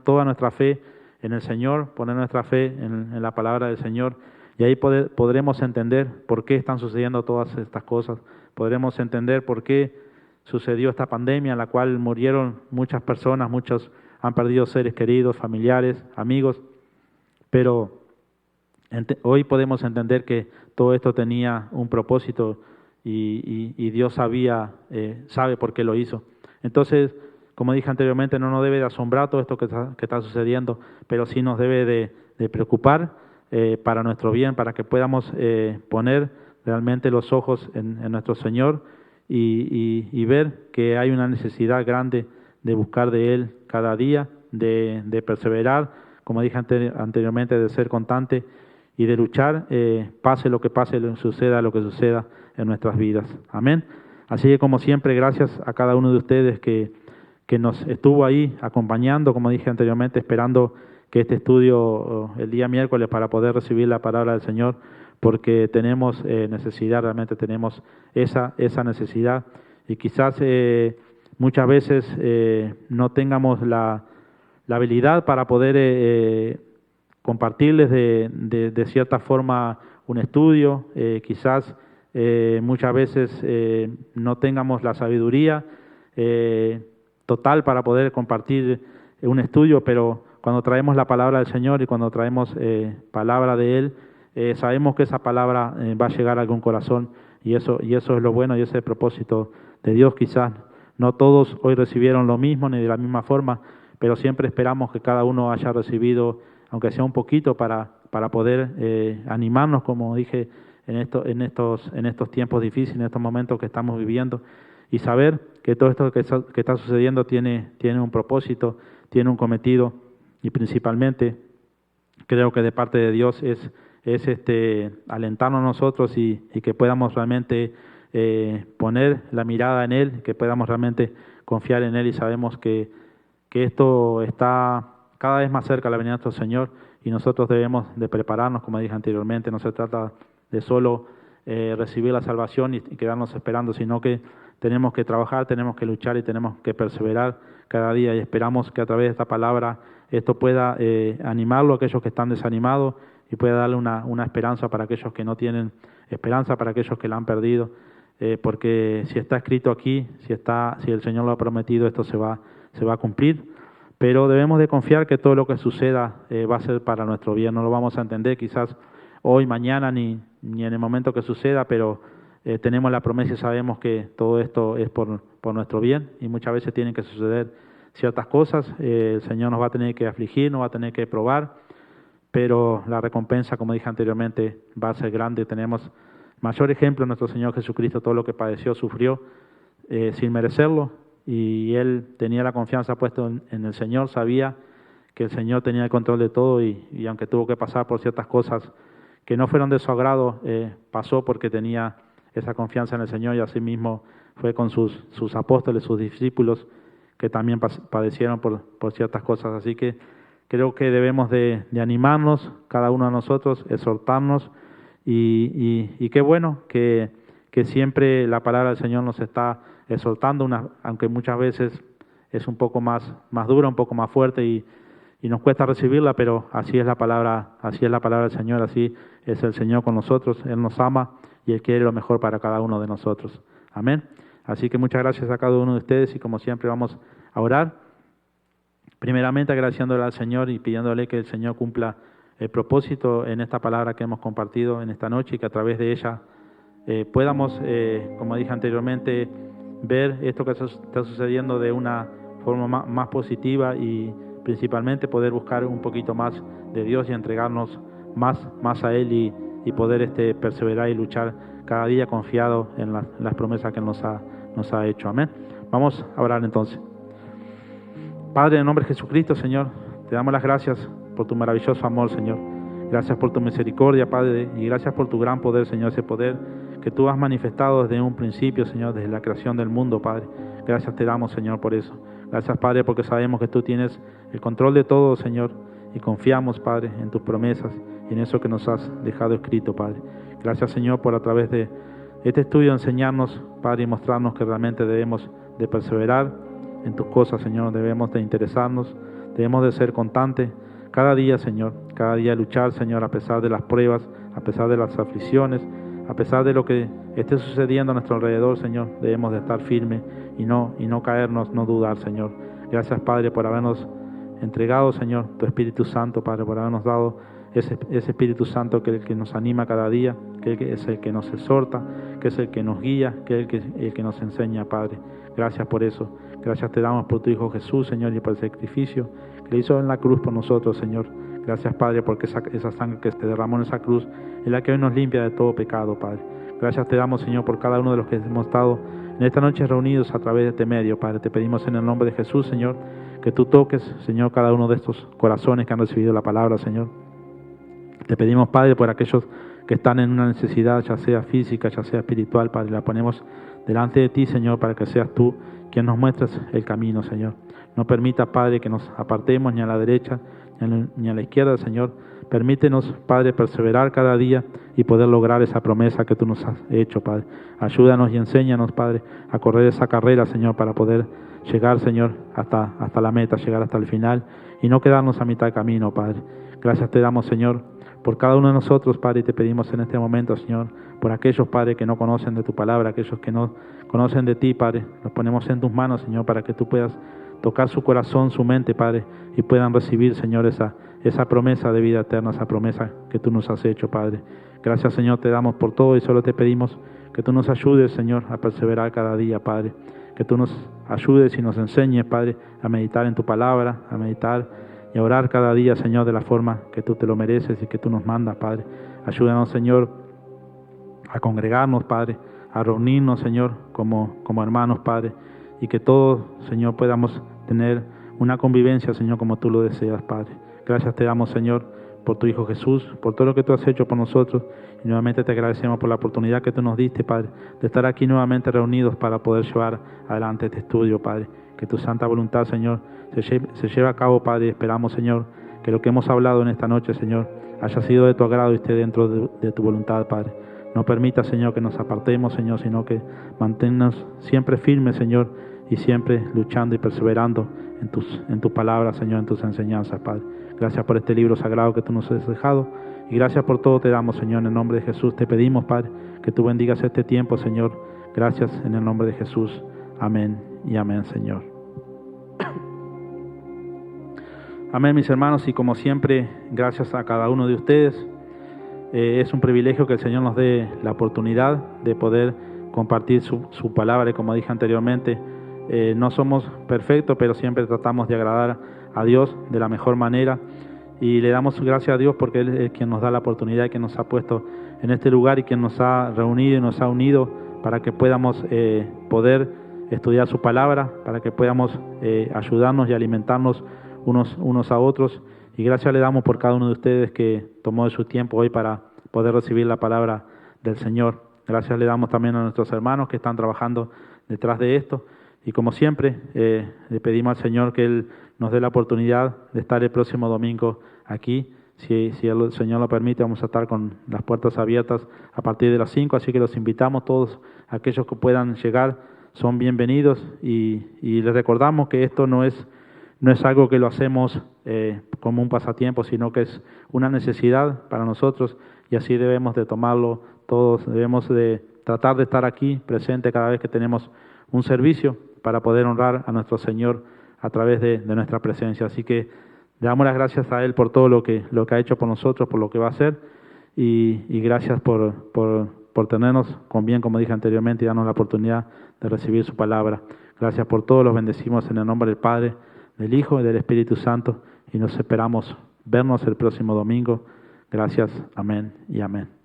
toda nuestra fe en el Señor, poner nuestra fe en la palabra del Señor, y ahí podremos entender por qué están sucediendo todas estas cosas. Podremos entender por qué sucedió esta pandemia en la cual murieron muchas personas, muchos han perdido seres queridos, familiares, amigos, pero hoy podemos entender que todo esto tenía un propósito y Dios sabe por qué lo hizo. Entonces, como dije anteriormente, no nos debe de asombrar todo esto que está sucediendo, pero sí nos debe de preocupar para nuestro bien, para que podamos poner realmente los ojos en nuestro Señor y ver que hay una necesidad grande de buscar de Él cada día, de perseverar, como dije anteriormente, de ser constante y de luchar, pase lo que pase, suceda lo que suceda en nuestras vidas. Amén. Así que, como siempre, gracias a cada uno de ustedes que nos estuvo ahí acompañando, como dije anteriormente, esperando que este estudio el día miércoles para poder recibir la palabra del Señor, porque tenemos necesidad, realmente tenemos esa necesidad, y quizás muchas veces no tengamos la habilidad para poder compartirles de cierta forma un estudio, quizás muchas veces no tengamos la sabiduría total para poder compartir un estudio, pero cuando traemos la palabra del Señor y cuando traemos palabra de Él, sabemos que esa palabra va a llegar a algún corazón, y eso es lo bueno y ese es el propósito de Dios. Quizás no todos hoy recibieron lo mismo ni de la misma forma, pero siempre esperamos que cada uno haya recibido, aunque sea un poquito, para poder animarnos, como dije, en estos tiempos difíciles, en estos momentos que estamos viviendo, y saber que todo esto que está sucediendo tiene un propósito, tiene un cometido, y principalmente creo que de parte de Dios es alentarnos nosotros y que podamos realmente poner la mirada en Él, que podamos realmente confiar en Él y sabemos que esto está cada vez más cerca de la venida de nuestro Señor y nosotros debemos de prepararnos, como dije anteriormente. No se trata de solo recibir la salvación y quedarnos esperando, sino que tenemos que trabajar, tenemos que luchar y tenemos que perseverar cada día, y esperamos que a través de esta palabra esto pueda animarlo a aquellos que están desanimados y pueda darle una esperanza para aquellos que no tienen esperanza, para aquellos que la han perdido, porque si está escrito aquí, si el Señor lo ha prometido, esto se va a cumplir. Pero debemos de confiar que todo lo que suceda va a ser para nuestro bien. No lo vamos a entender quizás hoy, mañana, ni en el momento que suceda, pero tenemos la promesa y sabemos que todo esto es por nuestro bien, y muchas veces tienen que suceder ciertas cosas. El Señor nos va a tener que afligir, nos va a tener que probar, pero la recompensa, como dije anteriormente, va a ser grande. Tenemos mayor ejemplo, nuestro Señor Jesucristo, todo lo que padeció, sufrió sin merecerlo, y Él tenía la confianza puesta en el Señor, sabía que el Señor tenía el control de todo, y aunque tuvo que pasar por ciertas cosas que no fueron de su agrado, pasó porque tenía esa confianza en el Señor, y así mismo fue con sus apóstoles, sus discípulos, que también padecieron por ciertas cosas. Así que creo que debemos de animarnos, cada uno de nosotros, exhortarnos, y qué bueno que siempre la palabra del Señor nos está exhortando, aunque muchas veces es un poco más dura, un poco más fuerte, y nos cuesta recibirla, pero así es la palabra del Señor, así es el Señor con nosotros. Él nos ama y Él quiere lo mejor para cada uno de nosotros. Amén. Así que muchas gracias a cada uno de ustedes, y como siempre vamos a orar. Primeramente agradeciéndole al Señor y pidiéndole que el Señor cumpla el propósito en esta palabra que hemos compartido en esta noche, y que a través de ella podamos, como dije anteriormente, ver esto que está sucediendo de una forma más positiva, y principalmente poder buscar un poquito más de Dios y entregarnos más a Él, y poder perseverar y luchar cada día confiado en las promesas que Él nos ha hecho. Amén. Vamos a orar entonces. Padre, en el nombre de Jesucristo, Señor, te damos las gracias por tu maravilloso amor, Señor. Gracias por tu misericordia, Padre, y gracias por tu gran poder, Señor, ese poder que tú has manifestado desde un principio, Señor, desde la creación del mundo, Padre. Gracias te damos, Señor, por eso. Gracias, Padre, porque sabemos que tú tienes el control de todo, Señor, y confiamos, Padre, en tus promesas y en eso que nos has dejado escrito, Padre. Gracias, Señor, por a través de este estudio enseñarnos, Padre, y mostrarnos que realmente debemos de perseverar en tus cosas, Señor. Debemos de interesarnos, debemos de ser constantes cada día, Señor, cada día luchar, Señor, a pesar de las pruebas, a pesar de las aflicciones, a pesar de lo que esté sucediendo a nuestro alrededor, Señor. Debemos de estar firmes y no caernos, no dudar, Señor. Gracias, Padre, por habernos entregado, Señor, tu Espíritu Santo, Padre, por habernos dado ese Espíritu Santo que es el que nos anima cada día, que es el que nos exhorta, que es el que nos guía, que es el que nos enseña, Padre. Gracias por eso. Gracias te damos por tu Hijo Jesús, Señor, y por el sacrificio que hizo en la cruz por nosotros, Señor. Gracias, Padre, porque esa sangre que se derramó en esa cruz es la que hoy nos limpia de todo pecado, Padre. Gracias te damos, Señor, por cada uno de los que hemos estado en esta noche reunidos a través de este medio, Padre. Te pedimos en el nombre de Jesús, Señor, que tú toques, Señor, cada uno de estos corazones que han recibido la palabra, Señor. Te pedimos, Padre, por aquellos que están en una necesidad, ya sea física, ya sea espiritual, Padre. La ponemos delante de ti, Señor, para que seas tú quien nos muestres el camino, Señor. No permita, Padre, que nos apartemos ni a la derecha ni a la izquierda, Señor. Permítenos, Padre, perseverar cada día y poder lograr esa promesa que tú nos has hecho, Padre. Ayúdanos y enséñanos, Padre, a correr esa carrera, Señor, para poder llegar, Señor, hasta la meta, llegar hasta el final y no quedarnos a mitad de camino, Padre. Gracias te damos, Señor, por cada uno de nosotros, Padre, y te pedimos en este momento, Señor, por aquellos, Padre, que no conocen de tu palabra, aquellos que no conocen de ti, Padre. Los ponemos en tus manos, Señor, para que tú puedas tocar su corazón, su mente, Padre, y puedan recibir, Señor, esa promesa de vida eterna, esa promesa que tú nos has hecho, Padre. Gracias, Señor, te damos por todo y solo te pedimos que tú nos ayudes, Señor, a perseverar cada día, Padre. Que tú nos ayudes y nos enseñes, Padre, a meditar en tu palabra, a meditar y a orar cada día, Señor, de la forma que tú te lo mereces y que tú nos mandas, Padre. Ayúdanos, Señor, a congregarnos, Padre, a reunirnos, Señor, como hermanos, Padre, y que todos, Señor, podamos tener una convivencia, Señor, como tú lo deseas, Padre. Gracias te damos, Señor, por tu Hijo Jesús, por todo lo que tú has hecho por nosotros. Y nuevamente te agradecemos por la oportunidad que tú nos diste, Padre, de estar aquí nuevamente reunidos para poder llevar adelante este estudio, Padre. Que tu santa voluntad, Señor, se lleve a cabo, Padre. Y esperamos, Señor, que lo que hemos hablado en esta noche, Señor, haya sido de tu agrado y esté dentro de tu voluntad, Padre. No permita, Señor, que nos apartemos, Señor, sino que manténnos siempre firmes, Señor, y siempre luchando y perseverando en tu palabra, Señor, en tus enseñanzas, Padre. Gracias por este libro sagrado que tú nos has dejado. Y gracias por todo te damos, Señor, en el nombre de Jesús. Te pedimos, Padre, que tú bendigas este tiempo, Señor. Gracias en el nombre de Jesús. Amén y amén, Señor. Amén, mis hermanos, y como siempre, gracias a cada uno de ustedes. Es un privilegio que el Señor nos dé la oportunidad de poder compartir su palabra. Y como dije anteriormente, no somos perfectos, pero siempre tratamos de agradar a Dios de la mejor manera. Y le damos gracias a Dios porque Él es quien nos da la oportunidad y quien nos ha puesto en este lugar y quien nos ha reunido y nos ha unido para que podamos poder estudiar su palabra, para que podamos ayudarnos y alimentarnos unos a otros. Y gracias le damos por cada uno de ustedes que tomó de su tiempo hoy para poder recibir la palabra del Señor. Gracias le damos también a nuestros hermanos que están trabajando detrás de esto. Y como siempre, le pedimos al Señor que Él nos dé la oportunidad de estar el próximo domingo aquí. Si el Señor lo permite, vamos a estar con las puertas abiertas a partir de las 5, así que los invitamos todos, aquellos que puedan llegar, son bienvenidos. Y les recordamos que esto no es algo que lo hacemos como un pasatiempo, sino que es una necesidad para nosotros y así debemos de tomarlo todos. Debemos de tratar de estar aquí presente cada vez que tenemos un servicio para poder honrar a nuestro Señor a través de nuestra presencia. Así que le damos las gracias a Él por todo lo que ha hecho por nosotros, por lo que va a hacer y gracias por tenernos con bien, como dije anteriormente, y darnos la oportunidad de recibir su palabra. Gracias por todo, los bendecimos en el nombre del Padre, del Hijo y del Espíritu Santo y nos esperamos vernos el próximo domingo. Gracias, amén y amén.